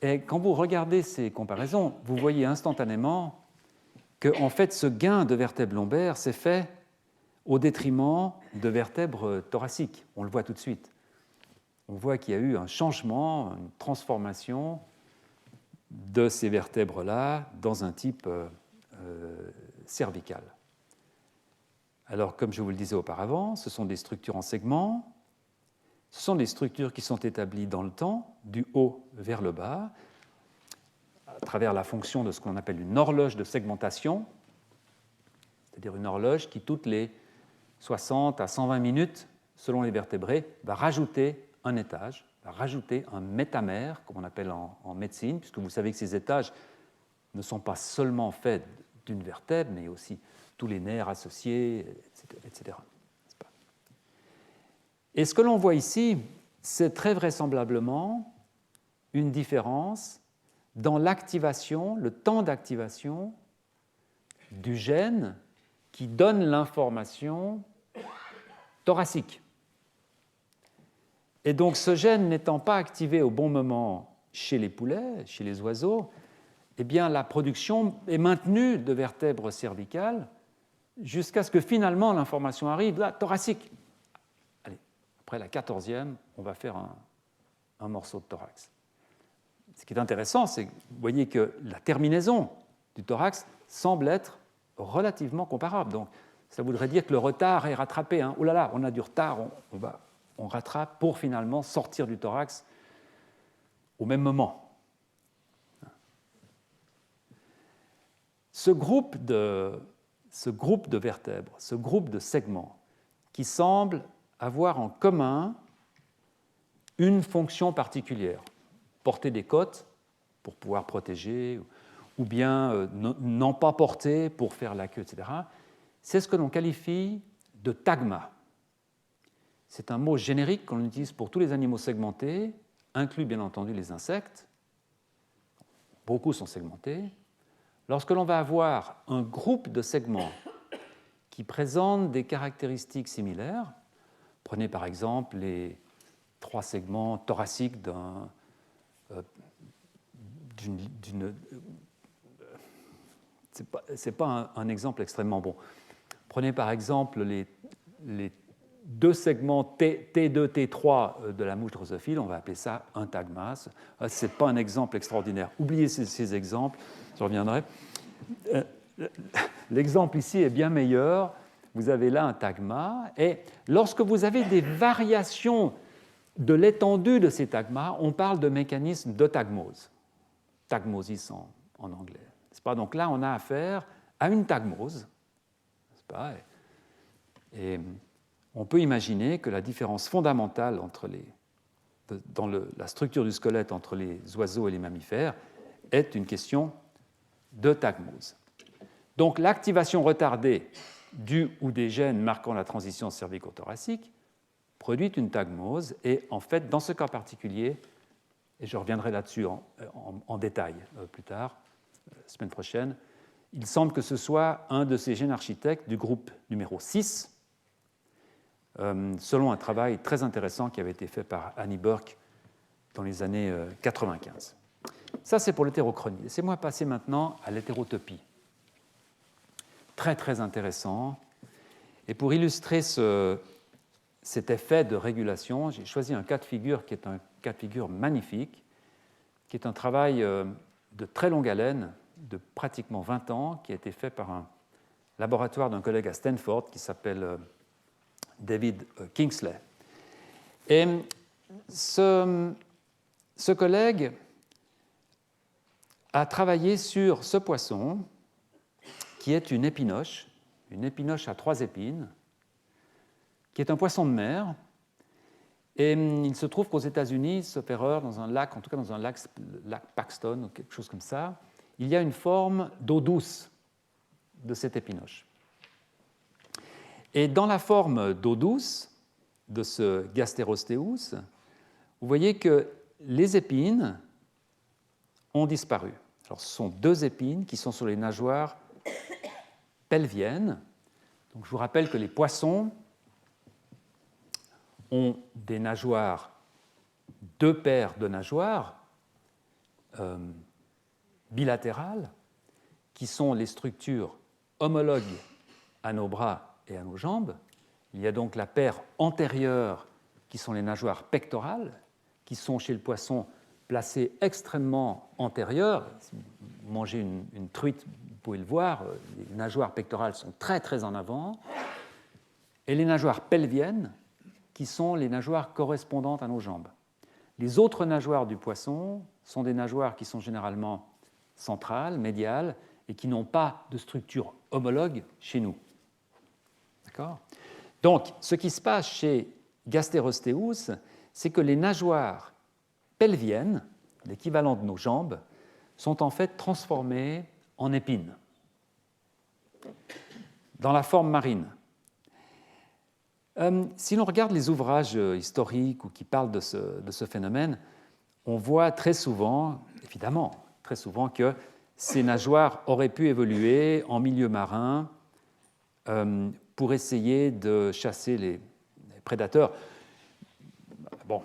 Et quand vous regardez ces comparaisons, vous voyez instantanément que, en fait, ce gain de vertèbres lombaires s'est fait au détriment de vertèbres thoraciques. On le voit tout de suite. On voit qu'il y a eu un changement, une transformation de ces vertèbres-là dans un type cervical. Alors, comme je vous le disais auparavant, ce sont des structures en segments, ce sont des structures qui sont établies dans le temps, du haut vers le bas, à travers la fonction de ce qu'on appelle une horloge de segmentation, c'est-à-dire une horloge qui, toutes les 60 à 120 minutes, selon les vertébrés, va rajouter un étage, va rajouter un métamère, comme on appelle en médecine, puisque vous savez que ces étages ne sont pas seulement faits d'une vertèbre, mais aussi tous les nerfs associés, etc. Et ce que l'on voit ici, c'est très vraisemblablement une différence dans l'activation, le temps d'activation du gène qui donne l'information thoracique. Et donc ce gène n'étant pas activé au bon moment chez les poulets, chez les oiseaux, eh bien la production est maintenue de vertèbres cervicales jusqu'à ce que finalement l'information arrive là, thoracique. Allez, après la 14e, on va faire un morceau de thorax. Ce qui est intéressant, c'est que vous voyez que la terminaison du thorax semble être relativement comparable. Donc, ça voudrait dire que le retard est rattrapé. Oh là là, on a du retard, on rattrape pour finalement sortir du thorax au même moment. Ce groupe de vertèbres, ce groupe de segments qui semblent avoir en commun une fonction particulière, porter des côtes pour pouvoir protéger, ou bien n'en pas porter pour faire la queue, etc., c'est ce que l'on qualifie de tagma. c'est un mot générique qu'on utilise pour tous les animaux segmentés, inclus bien entendu les insectes. Beaucoup sont segmentés. Lorsque l'on va avoir un groupe de segments qui présentent des caractéristiques similaires, prenez par exemple les 3 segments thoraciques d'une... C'est pas un exemple extrêmement bon. Prenez par exemple les 2 segments T2, T3 de la mouche drosophile, on va appeler ça un tagma. Ce n'est pas un exemple extraordinaire. Oubliez ces exemples, je reviendrai. L'exemple ici est bien meilleur. Vous avez là un tagma, et lorsque vous avez des variations de l'étendue de ces tagmas, on parle de mécanisme d'autagmose, tagmosis en anglais. C'est pas? Donc là, on a affaire à une tagmose, n'est-ce pas? Et on peut imaginer que la différence fondamentale dans la structure du squelette entre les oiseaux et les mammifères est une question de tagmose. Donc l'activation retardée du ou des gènes marquant la transition cervico-thoracique produit une tagmose, et en fait, dans ce cas particulier, et je reviendrai là-dessus en détail plus tard, la semaine prochaine, il semble que ce soit un de ces gènes architectes du groupe numéro 6, selon un travail très intéressant qui avait été fait par Annie Burke dans les années 95. Ça, c'est pour l'hétérochronie. Laissez-moi passer maintenant à l'hétérotopie. Très, très intéressant. Et pour illustrer cet effet de régulation, j'ai choisi un cas de figure qui est un cas de figure magnifique, qui est un travail de très longue haleine, de pratiquement 20 ans, qui a été fait par un laboratoire d'un collègue à Stanford qui s'appelle David Kingsley. Et ce collègue a travaillé sur ce poisson qui est une épinoche à 3 épines, qui est un poisson de mer. Et il se trouve qu'aux États-Unis, sauf erreur, dans un lac, en tout cas dans un lac Paxton ou quelque chose comme ça, il y a une forme d'eau douce de cette épinoche. Et dans la forme d'eau douce de ce Gasterosteus, vous voyez que les épines ont disparu. Alors, ce sont 2 épines qui sont sur les nageoires pelviennes. Donc, je vous rappelle que les poissons ont des nageoires, 2 paires de nageoires bilatérales, qui sont les structures homologues à nos bras et à nos jambes. Il y a donc la paire antérieure, qui sont les nageoires pectorales, qui sont chez le poisson placées extrêmement antérieures. Si vous mangez une truite, vous pouvez le voir, les nageoires pectorales sont très très en avant. Et les nageoires pelviennes, qui sont les nageoires correspondantes à nos jambes. Les autres nageoires du poisson sont des nageoires qui sont généralement centrales, médiales, et qui n'ont pas de structure homologue chez nous. D'accord ? Donc, ce qui se passe chez Gasterosteus, c'est que les nageoires pelviennes, l'équivalent de nos jambes, sont en fait transformées en épines dans la forme marine. Si l'on regarde les ouvrages historiques ou qui parlent de ce phénomène, on voit très souvent, évidemment, très souvent que ces nageoires auraient pu évoluer en milieu marin pour essayer de chasser les prédateurs. Bon,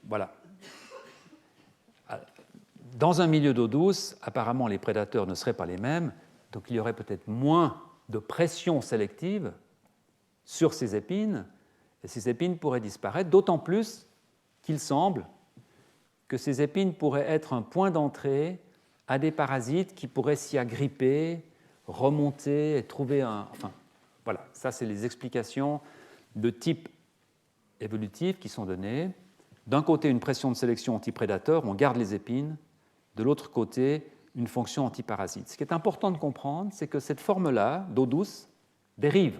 voilà. Dans un milieu d'eau douce, apparemment, les prédateurs ne seraient pas les mêmes, donc il y aurait peut-être moins de pression sélective sur ces épines, et ces épines pourraient disparaître, d'autant plus qu'il semble que ces épines pourraient être un point d'entrée à des parasites qui pourraient s'y agripper, remonter et trouver un... Enfin, voilà, ça c'est les explications de type évolutif qui sont données. D'un côté, une pression de sélection antiprédateur, on garde les épines. De l'autre côté, une fonction antiparasite. Ce qui est important de comprendre, c'est que cette forme-là, d'eau douce, dérive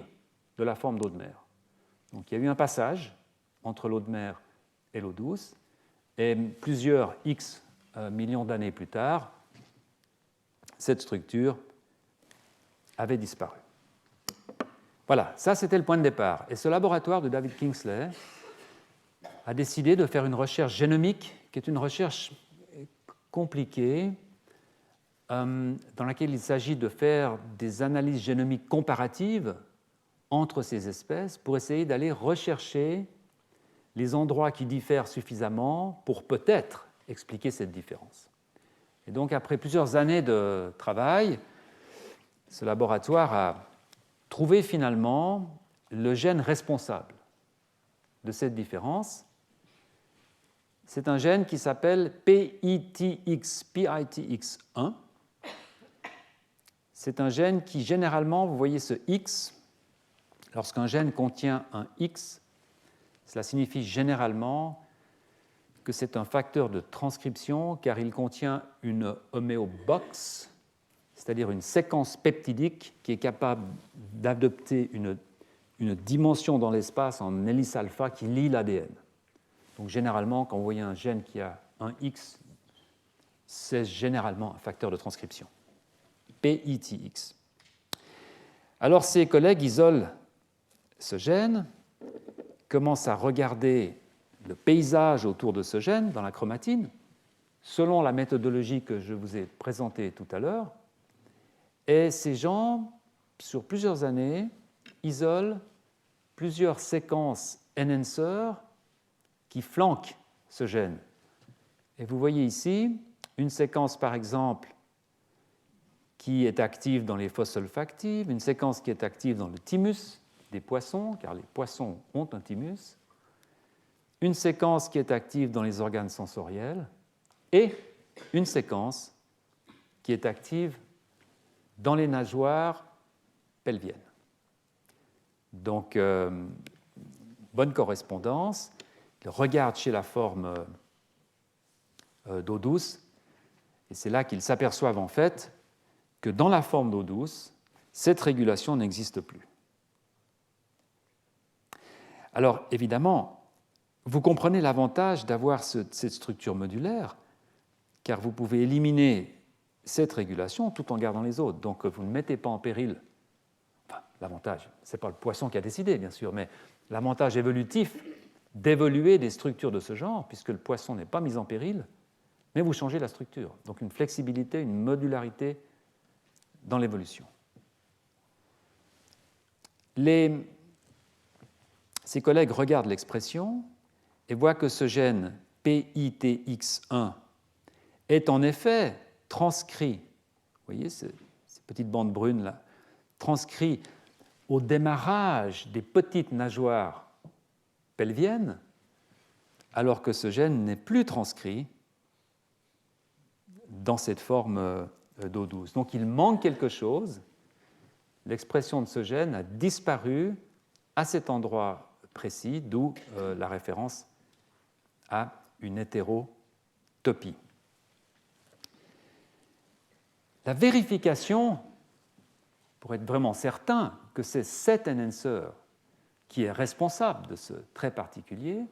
de la forme d'eau de mer. Donc il y a eu un passage entre l'eau de mer et l'eau douce, et plusieurs X millions d'années plus tard, cette structure avait disparu. Voilà, ça c'était le point de départ. Et ce laboratoire de David Kingsley a décidé de faire une recherche génomique qui est une recherche compliquée, dans laquelle il s'agit de faire des analyses génomiques comparatives entre ces espèces pour essayer d'aller rechercher les endroits qui diffèrent suffisamment pour peut-être expliquer cette différence. Et donc, après plusieurs années de travail, ce laboratoire a trouvé finalement le gène responsable de cette différence. C'est un gène qui s'appelle PITX1. C'est un gène qui, généralement, vous voyez ce X, lorsqu'un gène contient un X, cela signifie généralement que c'est un facteur de transcription car il contient une homéobox, c'est-à-dire une séquence peptidique qui est capable d'adopter une dimension dans l'espace en hélice alpha qui lie l'ADN. Donc généralement, quand vous voyez un gène qui a un X, c'est généralement un facteur de transcription. PITX. Alors ses collègues isolent ce gène, commencent à regarder le paysage autour de ce gène dans la chromatine, selon la méthodologie que je vous ai présentée tout à l'heure. Et ces gens, sur plusieurs années, isolent plusieurs séquences enhancer qui flanquent ce gène. Et vous voyez ici une séquence, par exemple, qui est active dans les phospholifactives, une séquence qui est active dans le thymus des poissons, car les poissons ont un thymus, une séquence qui est active dans les organes sensoriels et une séquence qui est active dans les nageoires pelviennes. Donc, bonne correspondance. Il regarde chez la forme d'eau douce, et c'est là qu'ils s'aperçoivent en fait que dans la forme d'eau douce, cette régulation n'existe plus. Alors, évidemment, vous comprenez l'avantage d'avoir cette structure modulaire, car vous pouvez éliminer cette régulation tout en gardant les autres. Donc, vous ne mettez pas en péril. Enfin, l'avantage, ce n'est pas le poisson qui a décidé, bien sûr, mais l'avantage évolutif d'évoluer des structures de ce genre, puisque le poisson n'est pas mis en péril, mais vous changez la structure. Donc, une flexibilité, une modularité dans l'évolution. Ses collègues regardent l'expression et voient que ce gène PITX1 est en effet transcrit, vous voyez ces petites bandes brunes là, transcrit au démarrage des petites nageoires pelviennes, alors que ce gène n'est plus transcrit dans cette forme d'eau douce. Donc il manque quelque chose. L'expression de ce gène a disparu à cet endroit précis, d'où la référence à une hétérotopie. La vérification, pour être vraiment certain que c'est cet enhancer qui est responsable de ce trait particulier,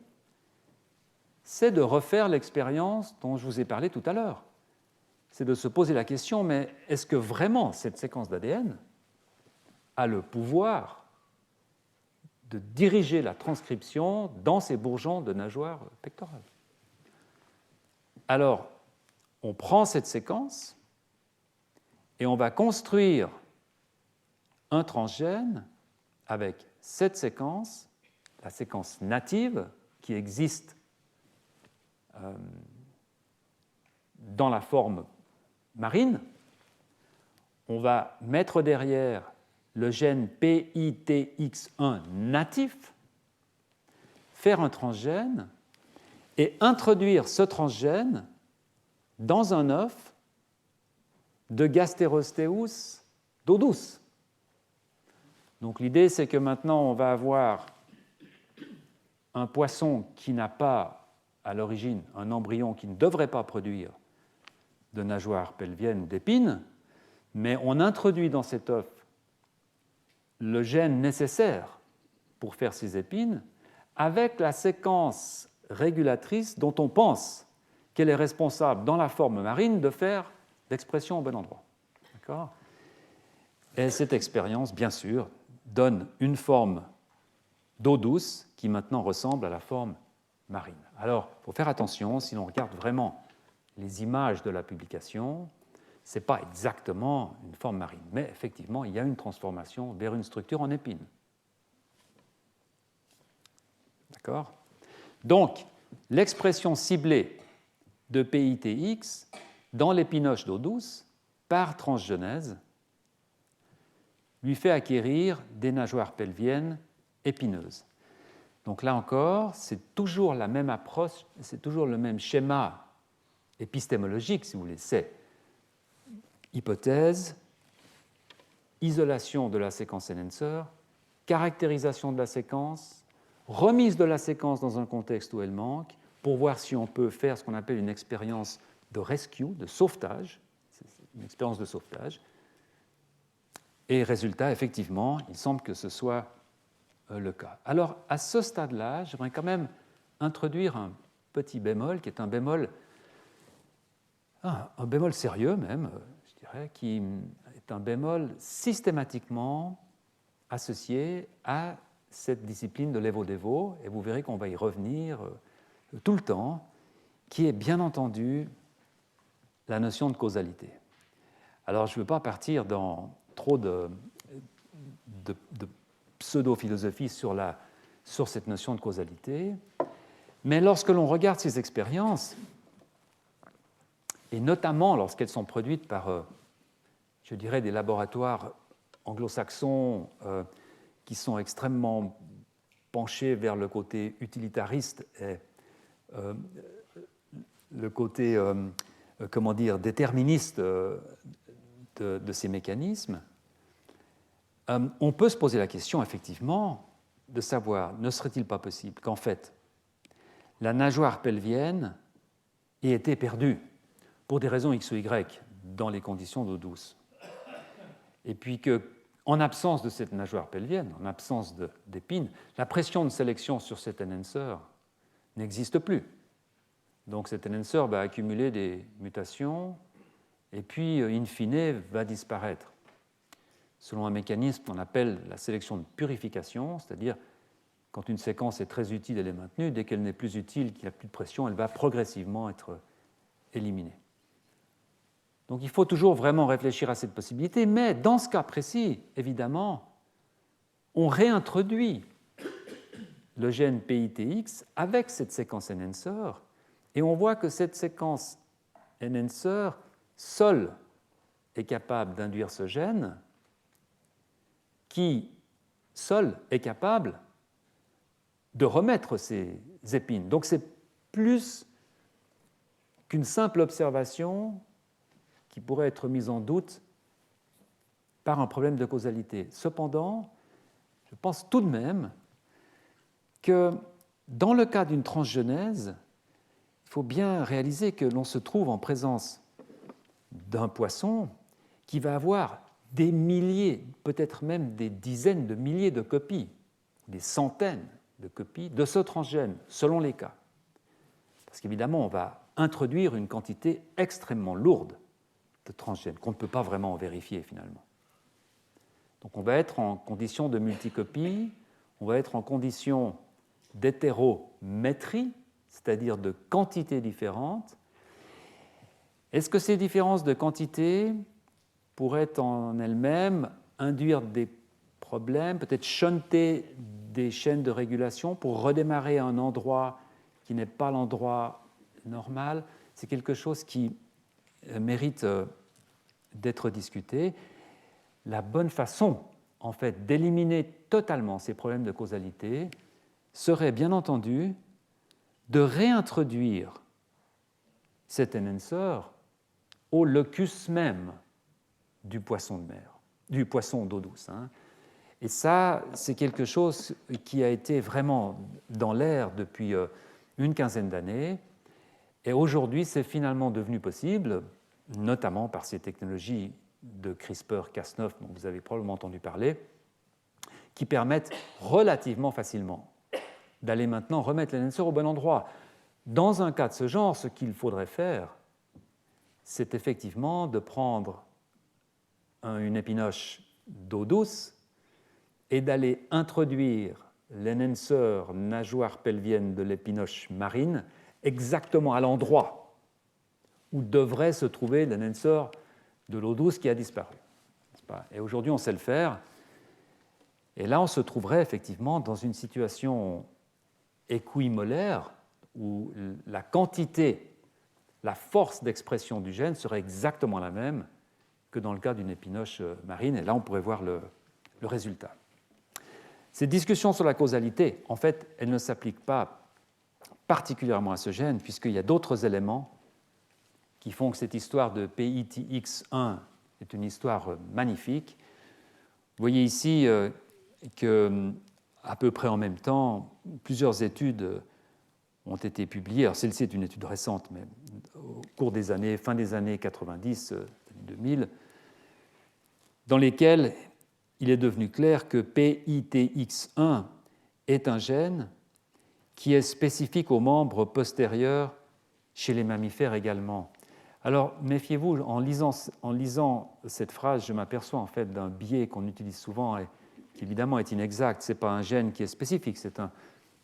c'est de refaire l'expérience dont je vous ai parlé tout à l'heure. C'est de se poser la question, mais est-ce que vraiment cette séquence d'ADN a le pouvoir de diriger la transcription dans ces bourgeons de nageoires pectorales? Alors, on prend cette séquence et on va construire un transgène avec cette séquence, la séquence native qui existe dans la forme marine. On va mettre derrière le gène PITX1 natif, faire un transgène et introduire ce transgène dans un œuf de Gasterosteus d'eau douce. Donc l'idée, c'est que maintenant, on va avoir un poisson qui n'a pas, à l'origine, un embryon qui ne devrait pas produire de nageoires pelviennes ou d'épines, mais on introduit dans cet œuf le gène nécessaire pour faire ces épines avec la séquence régulatrice dont on pense qu'elle est responsable dans la forme marine de faire l'expression au bon endroit. D'accord ? Et cette expérience, bien sûr, donne une forme d'eau douce qui maintenant ressemble à la forme marine. Alors, il faut faire attention, si l'on regarde vraiment les images de la publication, ce n'est pas exactement une forme marine, mais effectivement, il y a une transformation vers une structure en épine. D'accord ? Donc, l'expression ciblée de PITX dans l'épinoche d'eau douce, par transgenèse, lui fait acquérir des nageoires pelviennes épineuses. Donc là encore, c'est toujours la même approche, c'est toujours le même schéma épistémologique, si vous voulez. C'est hypothèse, isolation de la séquence enhancer, caractérisation de la séquence, remise de la séquence dans un contexte où elle manque, pour voir si on peut faire ce qu'on appelle une expérience de rescue, de sauvetage, une expérience de sauvetage. Et résultat, effectivement, il semble que ce soit le cas. Alors, à ce stade-là, j'aimerais quand même introduire un petit bémol, qui est un bémol sérieux même, je dirais, qui est un bémol systématiquement associé à cette discipline de l'Evo-Devo, et vous verrez qu'on va y revenir tout le temps, qui est bien entendu la notion de causalité. Alors, je ne veux pas partir dans trop de pseudo-philosophie sur cette notion de causalité, mais lorsque l'on regarde ces expériences, et notamment lorsqu'elles sont produites par, je dirais, des laboratoires anglo-saxons qui sont extrêmement penchés vers le côté utilitariste et le côté, déterministe de ces mécanismes, on peut se poser la question, effectivement, de savoir, ne serait-il pas possible qu'en fait, la nageoire pelvienne ait été perdue pour des raisons X ou Y dans les conditions d'eau douce. Et puis qu'en absence de cette nageoire pelvienne, en absence d'épines, la pression de sélection sur cet enhancer n'existe plus. Donc cet enhancer va accumuler des mutations et puis, in fine, va disparaître selon un mécanisme qu'on appelle la sélection de purification, c'est-à-dire quand une séquence est très utile, elle est maintenue, dès qu'elle n'est plus utile, qu'il n'y a plus de pression, elle va progressivement être éliminée. Donc il faut toujours vraiment réfléchir à cette possibilité, mais dans ce cas précis, évidemment, on réintroduit le gène PITX avec cette séquence enhancer, et on voit que cette séquence enhancer seule est capable d'induire ce gène, qui seul est capable de remettre ces épines. Donc c'est plus qu'une simple observation qui pourrait être mise en doute par un problème de causalité. Cependant, je pense tout de même que dans le cas d'une transgenèse, il faut bien réaliser que l'on se trouve en présence d'un poisson qui va avoir des milliers, peut-être même des dizaines de milliers de copies, des centaines de copies de ce transgène, selon les cas. Parce qu'évidemment, on va introduire une quantité extrêmement lourde de transgènes qu'on ne peut pas vraiment vérifier finalement. Donc on va être en condition de multicopie, on va être en condition d'hétérométrie, c'est-à-dire de quantités différentes. Est-ce que ces différences de quantité pourraient en elles-mêmes induire des problèmes, peut-être shunter des chaînes de régulation pour redémarrer à un endroit qui n'est pas l'endroit normal? C'est quelque chose qui mérite d'être discuté. La bonne façon, en fait, d'éliminer totalement ces problèmes de causalité serait, bien entendu, de réintroduire cet enhancer au locus même du poisson de mer, du poisson d'eau douce. Et ça, c'est quelque chose qui a été vraiment dans l'air depuis une quinzaine d'années. Et aujourd'hui, c'est finalement devenu possible, notamment par ces technologies de CRISPR-Cas9 dont vous avez probablement entendu parler, qui permettent relativement facilement d'aller maintenant remettre l'enhancer au bon endroit. Dans un cas de ce genre, ce qu'il faudrait faire, c'est effectivement de prendre une épinoche d'eau douce est d'aller introduire l'enhancer nageoire pelvienne de l'épinoche marine exactement à l'endroit où devrait se trouver l'enhancer de l'eau douce qui a disparu. Et aujourd'hui, on sait le faire. Et là, on se trouverait effectivement dans une situation équimolaire où la quantité, la force d'expression du gène serait exactement la même que dans le cas d'une épinoche marine. Et là, on pourrait voir le résultat. Ces discussions sur la causalité, en fait, elles ne s'appliquent pas particulièrement à ce gène, puisqu'il y a d'autres éléments qui font que cette histoire de PITX1 est une histoire magnifique. Vous voyez ici qu'à peu près en même temps, plusieurs études ont été publiées. Alors celle-ci est une étude récente, mais au cours des années, fin des années 90, 2000, dans lesquelles il est devenu clair que PITX1 est un gène qui est spécifique aux membres postérieurs chez les mammifères également. Alors, méfiez-vous, en lisant cette phrase, je m'aperçois en fait d'un biais qu'on utilise souvent et qui évidemment est inexact. Ce n'est pas un gène qui est spécifique, c'est un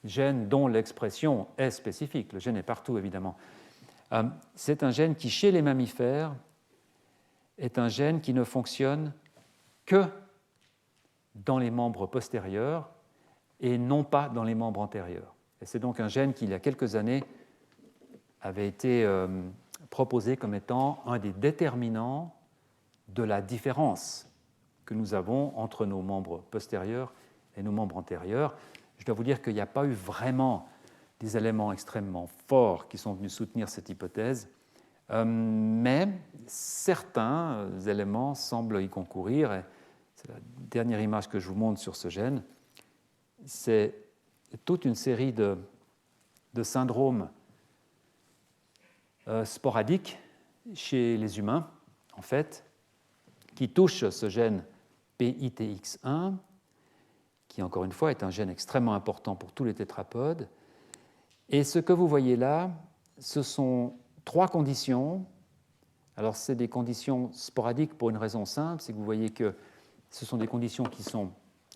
gène dont l'expression est spécifique. Le gène est partout, évidemment. C'est un gène qui, chez les mammifères, est un gène qui ne fonctionne que dans les membres postérieurs et non pas dans les membres antérieurs. Et c'est donc un gène qui, il y a quelques années, avait été proposé comme étant un des déterminants de la différence que nous avons entre nos membres postérieurs et nos membres antérieurs. Je dois vous dire qu'il n'y a pas eu vraiment des éléments extrêmement forts qui sont venus soutenir cette hypothèse, mais certains éléments semblent y concourir. Et c'est la dernière image que je vous montre sur ce gène. C'est toute une série de syndromes sporadiques chez les humains, en fait, qui touchent ce gène PITX1, qui, encore une fois, est un gène extrêmement important pour tous les tétrapodes. Et ce que vous voyez là, ce sont 3 conditions. Alors, c'est des conditions sporadiques pour une raison simple, c'est que vous voyez que ce sont des conditions qui sont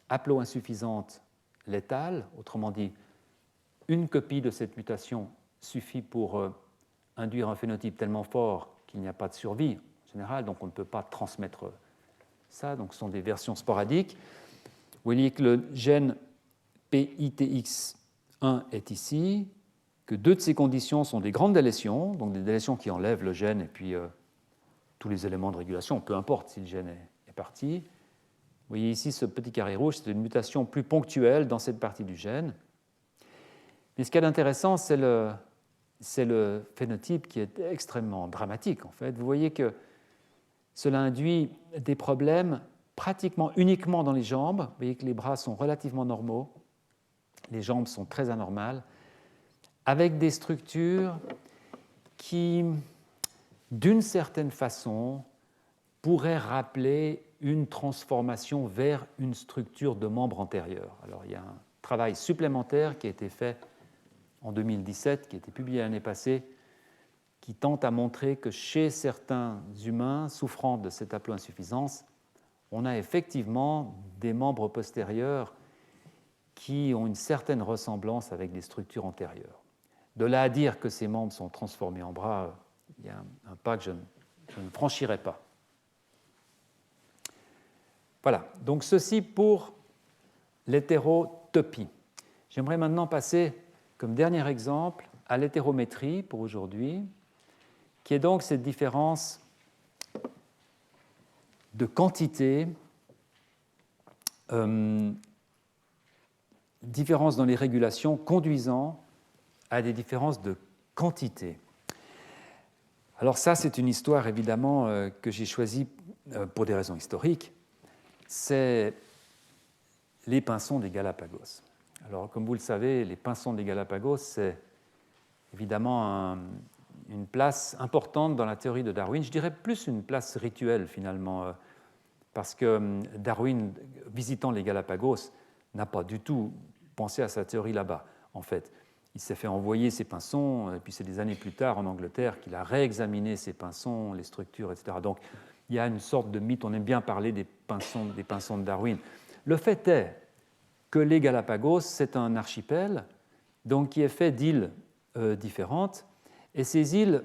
haplo-insuffisantes, létales, autrement dit, une copie de cette mutation suffit pour induire un phénotype tellement fort qu'il n'y a pas de survie en général, donc on ne peut pas transmettre ça, donc ce sont des versions sporadiques. Vous voyez que le gène PITX1 est ici, que 2 de ces conditions sont des grandes délétions, donc des délétions qui enlèvent le gène et puis tous les éléments de régulation, peu importe si le gène est parti. Vous voyez ici ce petit carré rouge, c'est une mutation plus ponctuelle dans cette partie du gène. Mais ce qu'il y a d'intéressant, c'est le phénotype qui est extrêmement dramatique, en fait. Vous voyez que cela induit des problèmes pratiquement uniquement dans les jambes. Vous voyez que les bras sont relativement normaux, les jambes sont très anormales, avec des structures qui, d'une certaine façon, pourraient rappeler une transformation vers une structure de membre antérieur. Alors, il y a un travail supplémentaire qui a été fait en 2017, qui a été publié l'année passée, qui tente à montrer que chez certains humains souffrant de cette haploinsuffisance, on a effectivement des membres postérieurs qui ont une certaine ressemblance avec des structures antérieures. De là à dire que ces membres sont transformés en bras, il y a un pas que je ne franchirai pas. Voilà, donc ceci pour l'hétérotopie. J'aimerais maintenant passer, comme dernier exemple, à l'hétérométrie pour aujourd'hui, qui est donc cette différence de quantité, différence dans les régulations conduisant à des différences de quantité. Alors ça, c'est une histoire évidemment que j'ai choisie pour des raisons historiques. C'est les pinsons des Galapagos. Alors, comme vous le savez, les pinsons des Galapagos, c'est évidemment une place importante dans la théorie de Darwin. Je dirais plus une place rituelle, finalement, parce que Darwin, visitant les Galapagos, n'a pas du tout pensé à sa théorie là-bas, en fait. Il s'est fait envoyer ses pinsons, et puis c'est des années plus tard, en Angleterre, qu'il a réexaminé ces pinsons, les structures, etc. Donc, il y a une sorte de mythe, on aime bien parler des pinsons de Darwin. Le fait est que les Galapagos, c'est un archipel donc, qui est fait d'îles différentes, et ces îles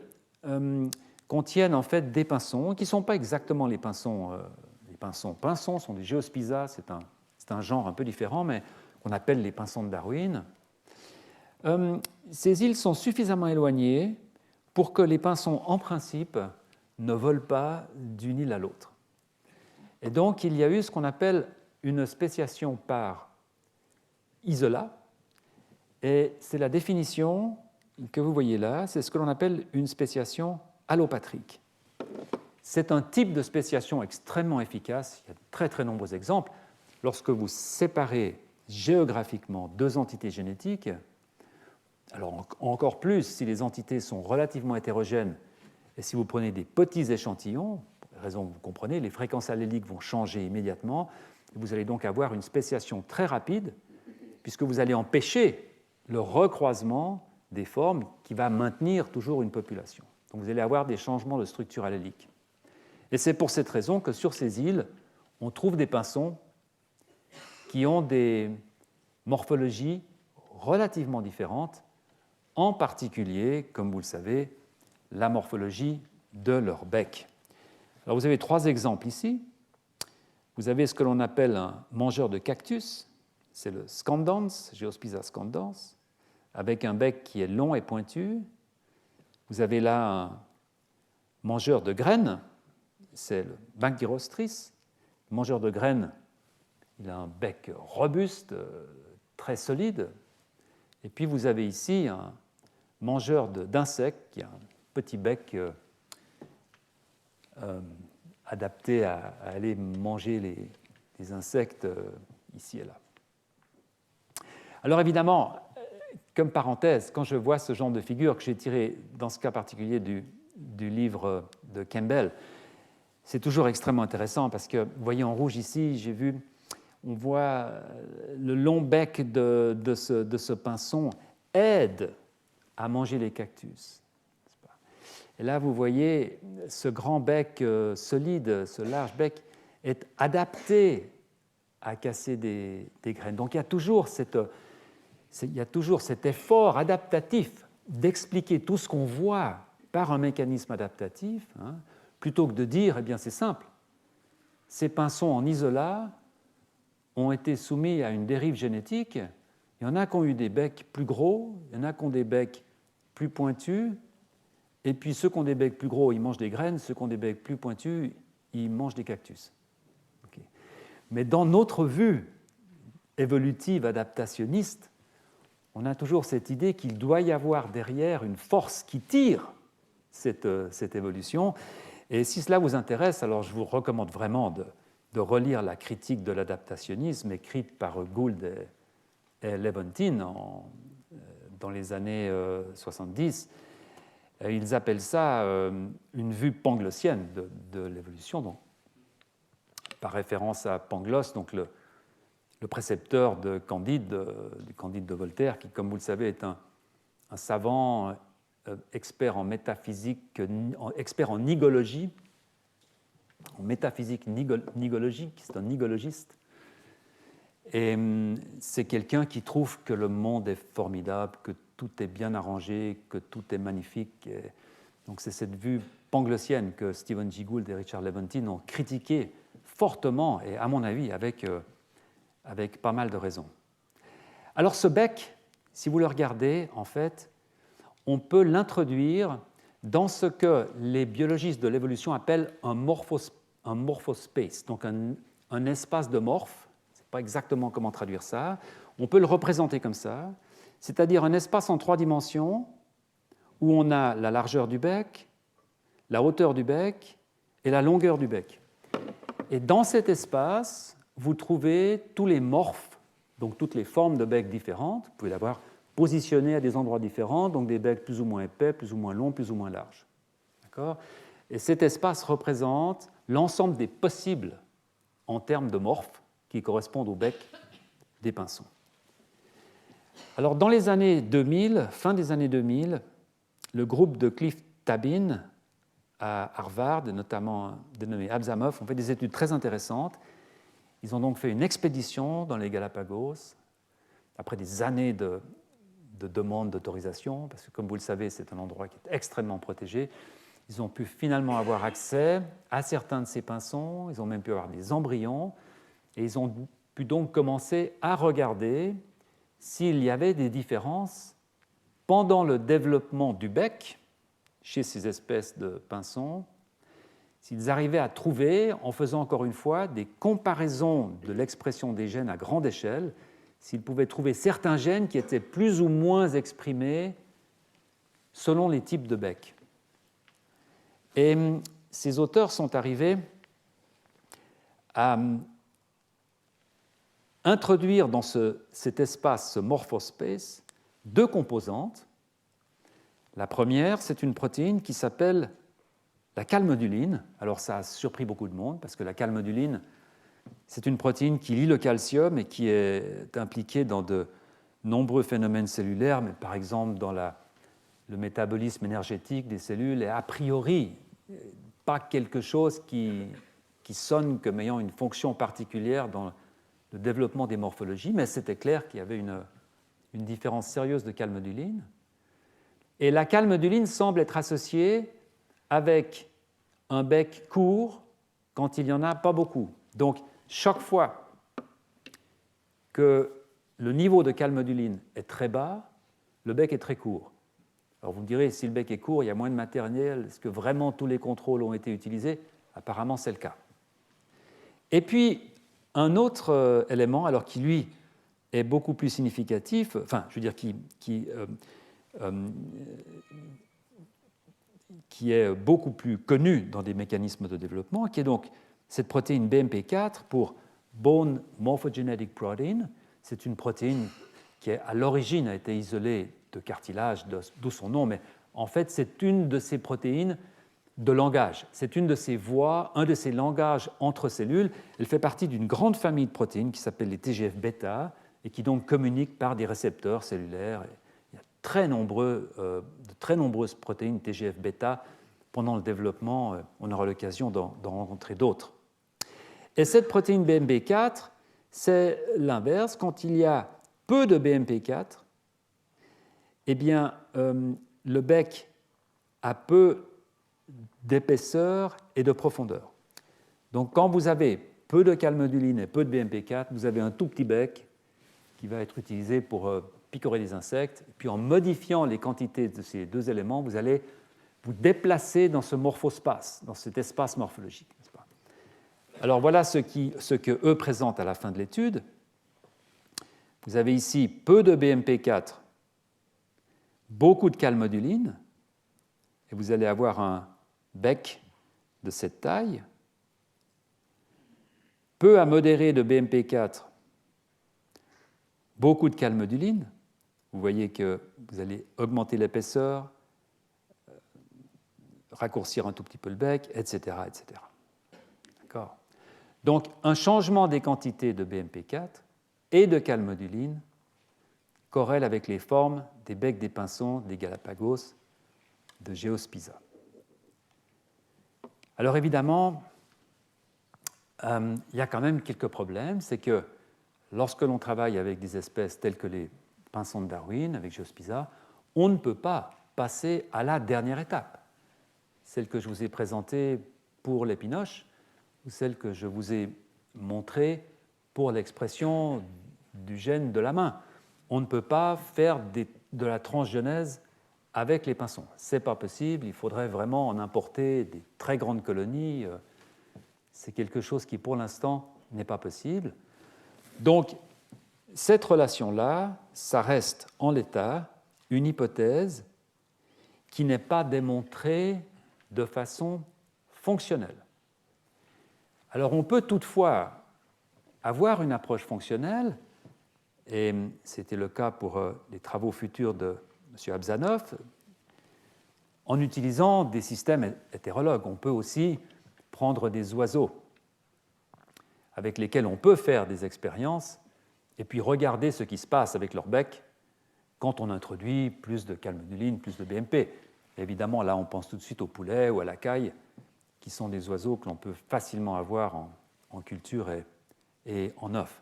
contiennent en fait des pinsons qui ne sont pas exactement les pinsons. Les pinsons sont des Geospiza, c'est un genre un peu différent, mais qu'on appelle les pinsons de Darwin. Ces îles sont suffisamment éloignées pour que les pinsons, en principe, ne volent pas d'une île à l'autre. Et donc, il y a eu ce qu'on appelle une spéciation par isolat, et c'est la définition que vous voyez là, c'est ce que l'on appelle une spéciation allopatrique. C'est un type de spéciation extrêmement efficace, il y a de très très nombreux exemples. Lorsque vous séparez géographiquement deux entités génétiques, alors encore plus si les entités sont relativement hétérogènes et si vous prenez des petits échantillons, pour les raisons que vous comprenez, les fréquences alléliques vont changer immédiatement, et vous allez donc avoir une spéciation très rapide, puisque vous allez empêcher le recroisement des formes qui va maintenir toujours une population. Donc vous allez avoir des changements de structure allélique. Et c'est pour cette raison que sur ces îles, on trouve des pinsons qui ont des morphologies relativement différentes, en particulier, comme vous le savez, la morphologie de leur bec. Alors vous avez trois exemples ici. Vous avez ce que l'on appelle un mangeur de cactus, c'est le scandens, Geospiza scandens, avec un bec qui est long et pointu. Vous avez là un mangeur de graines, c'est le Bankyrostris. Le mangeur de graines, il a un bec robuste, très solide. Et puis vous avez ici un mangeur d'insectes qui a un petit bec adapté à aller manger les insectes ici et là. Alors évidemment, comme parenthèse, quand je vois ce genre de figure que j'ai tiré dans ce cas particulier du livre de Campbell, c'est toujours extrêmement intéressant parce que, vous voyez en rouge ici, on voit le long bec de ce pinson aide à manger les cactus. Et là, vous voyez, ce grand bec solide, ce large bec, est adapté à casser des graines. Donc il y a toujours cet effort adaptatif d'expliquer tout ce qu'on voit par un mécanisme adaptatif, plutôt que de dire, eh bien c'est simple, ces pinsons en isolat ont été soumis à une dérive génétique. Il y en a qui ont eu des becs plus gros, il y en a qui ont des becs plus pointus, et puis ceux qui ont des becs plus gros, ils mangent des graines, ceux qui ont des becs plus pointus, ils mangent des cactus. Okay. Mais dans notre vue évolutive adaptationniste, on a toujours cette idée qu'il doit y avoir derrière une force qui tire cette évolution. Et si cela vous intéresse, alors je vous recommande vraiment de relire la critique de l'adaptationnisme écrite par Gould et Levontin dans les années 70. Ils appellent ça une vue panglossienne de l'évolution, donc, par référence à Pangloss, donc le précepteur de Candide, du Candide de Voltaire, qui, comme vous le savez, est un savant expert en métaphysique, expert en nigologie, en métaphysique nigologique, c'est un nigologiste. Et c'est quelqu'un qui trouve que le monde est formidable, que tout est bien arrangé, que tout est magnifique. Et donc c'est cette vue panglossienne que Stephen Jay Gould et Richard Levontin ont critiquée fortement, et à mon avis avec pas mal de raisons. Alors ce bec, si vous le regardez, en fait, on peut l'introduire dans ce que les biologistes de l'évolution appellent un morphospace, donc un espace de morphe. Je ne sais pas exactement comment traduire ça. On peut le représenter comme ça, c'est-à-dire un espace en 3 dimensions où on a la largeur du bec, la hauteur du bec et la longueur du bec. Et dans cet espace, vous trouvez tous les morphes, donc toutes les formes de bec différentes. Vous pouvez l'avoir positionnés à des endroits différents, donc des becs plus ou moins épais, plus ou moins longs, plus ou moins larges. D'accord ? Et cet espace représente l'ensemble des possibles en termes de morphes qui correspondent au bec des pinsons. Alors, dans les années 2000, fin des années 2000, le groupe de Cliff Tabin à Harvard, notamment dénommé Absamov, ont fait des études très intéressantes Ils ont donc fait une expédition dans les Galapagos, après des années de demandes d'autorisation, parce que comme vous le savez, c'est un endroit qui est extrêmement protégé. Ils ont pu finalement avoir accès à certains de ces pinsons, ils ont même pu avoir des embryons, et ils ont pu donc commencer à regarder s'il y avait des différences pendant le développement du bec chez ces espèces de pinsons, s'ils arrivaient à trouver, en faisant encore une fois des comparaisons de l'expression des gènes à grande échelle, s'ils pouvaient trouver certains gènes qui étaient plus ou moins exprimés selon les types de bec. Et ces auteurs sont arrivés à introduire dans cet espace, ce morphospace, deux composantes. La première, c'est une protéine qui s'appelle la calmoduline. Alors ça a surpris beaucoup de monde, parce que la calmoduline, c'est une protéine qui lie le calcium et qui est impliquée dans de nombreux phénomènes cellulaires, mais par exemple dans le métabolisme énergétique des cellules, et a priori, pas quelque chose qui sonne comme ayant une fonction particulière dans le développement des morphologies, mais c'était clair qu'il y avait une différence sérieuse de calmoduline. Et la calmoduline semble être associée avec un bec court quand il n'y en a pas beaucoup. Donc, chaque fois que le niveau de calmoduline est très bas, le bec est très court. Alors vous me direz, si le bec est court, il y a moins de matériel, est-ce que vraiment tous les contrôles ont été utilisés? Apparemment, c'est le cas. Et puis, un autre élément, alors qui lui est beaucoup plus significatif, enfin, je veux dire, qui est beaucoup plus connu dans des mécanismes de développement, qui est donc cette protéine BMP4 pour Bone Morphogenetic Protein. C'est une protéine qui, à l'origine, a été isolée de cartilage, d'où son nom, mais en fait, c'est une de ces protéines de langage. C'est une de ces voies, un de ces langages entre cellules. Elle fait partie d'une grande famille de protéines qui s'appelle les TGF-bêta et qui donc communiquent par des récepteurs cellulaires. Il y a de très nombreuses protéines TGF-bêta. Pendant le développement, on aura l'occasion d'en rencontrer d'autres. Et cette protéine BMP4, c'est l'inverse. Quand il y a peu de BMP4, eh bien, le bec a peu d'épaisseur et de profondeur. Donc, quand vous avez peu de calmoduline et peu de BMP4, vous avez un tout petit bec qui va être utilisé pour picorer des insectes. Et puis, en modifiant les quantités de ces deux éléments, vous allez vous déplacer dans ce morphospace, dans cet espace morphologique. N'est-ce pas? Alors, voilà ce qu'eux présentent à la fin de l'étude. Vous avez ici peu de BMP4, beaucoup de calmoduline, et vous allez avoir un bec de cette taille, peu à modéré de BMP4, beaucoup de calmoduline. Vous voyez que vous allez augmenter l'épaisseur, raccourcir un tout petit peu le bec, etc. etc. D'accord ? Donc, un changement des quantités de BMP4 et de calmoduline corrèle avec les formes des becs des pinsons des Galapagos de Geospiza. Alors évidemment, il y a quand même quelques problèmes. C'est que lorsque l'on travaille avec des espèces telles que les pinsons de Darwin, avec Geospiza, on ne peut pas passer à la dernière étape, celle que je vous ai présentée pour l'épinoche, ou celle que je vous ai montrée pour l'expression du gène de la main. On ne peut pas faire de la transgenèse avec les pinsons. Ce n'est pas possible, il faudrait vraiment en importer des très grandes colonies. C'est quelque chose qui, pour l'instant, n'est pas possible. Donc, cette relation-là, ça reste en l'état une hypothèse qui n'est pas démontrée de façon fonctionnelle. Alors, on peut toutefois avoir une approche fonctionnelle, et c'était le cas pour les travaux futurs de M. Abzanov, en utilisant des systèmes hétérologues. On peut aussi prendre des oiseaux avec lesquels on peut faire des expériences et puis regarder ce qui se passe avec leur bec quand on introduit plus de calmoduline, plus de BMP. Évidemment, là, on pense tout de suite au poulet ou à la caille, qui sont des oiseaux que l'on peut facilement avoir en culture et et en œuf.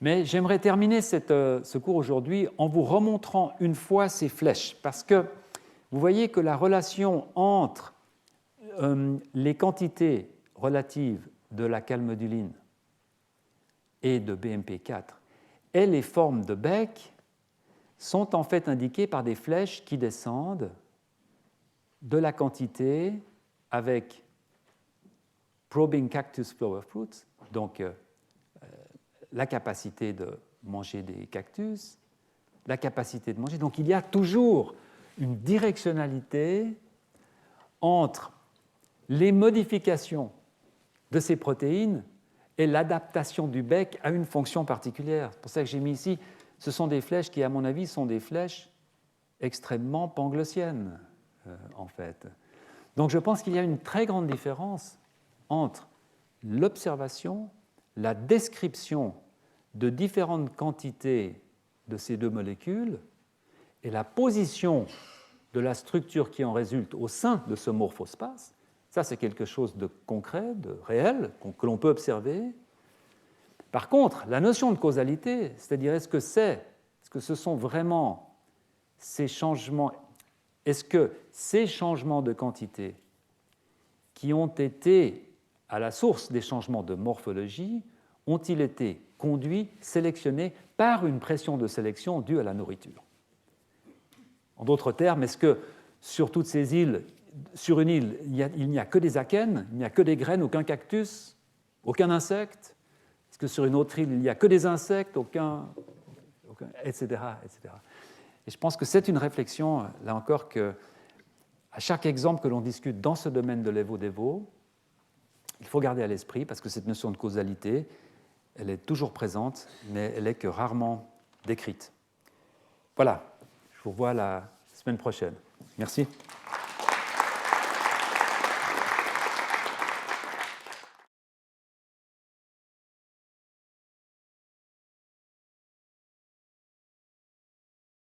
Mais j'aimerais terminer ce cours aujourd'hui en vous remontrant une fois ces flèches, parce que vous voyez que la relation entre les quantités relatives de la calmoduline et de BMP4 et les formes de Beck sont en fait indiquées par des flèches qui descendent de la quantité avec probing cactus flower fruits, donc la capacité de manger des cactus, la capacité de manger. Donc il y a toujours une directionnalité entre les modifications de ces protéines et l'adaptation du bec à une fonction particulière. C'est pour ça que j'ai mis ici, ce sont des flèches qui, à mon avis, sont des flèches extrêmement panglossiennes, en fait. Donc je pense qu'il y a une très grande différence entre l'observation, la description de différentes quantités de ces deux molécules et la position de la structure qui en résulte au sein de ce morphospace. Ça, c'est quelque chose de concret, de réel, que l'on peut observer. Par contre, la notion de causalité, c'est-à-dire est-ce que ce sont vraiment ces changements, est-ce que ces changements de quantité qui ont été à la source des changements de morphologie ont-ils été conduits, sélectionnés par une pression de sélection due à la nourriture? En d'autres termes, est-ce que sur toutes ces îles, sur une île, il n'y a que des akènes, il n'y a que des graines, aucun cactus, aucun insecte? Est-ce que sur une autre île, il n'y a que des insectes, aucun etc., etc. Et je pense que c'est une réflexion, là encore, que à chaque exemple que l'on discute dans ce domaine de l'Evo-Devo, il faut garder à l'esprit, parce que cette notion de causalité, elle est toujours présente, mais elle n'est que rarement décrite. Voilà, je vous revois la semaine prochaine. Merci.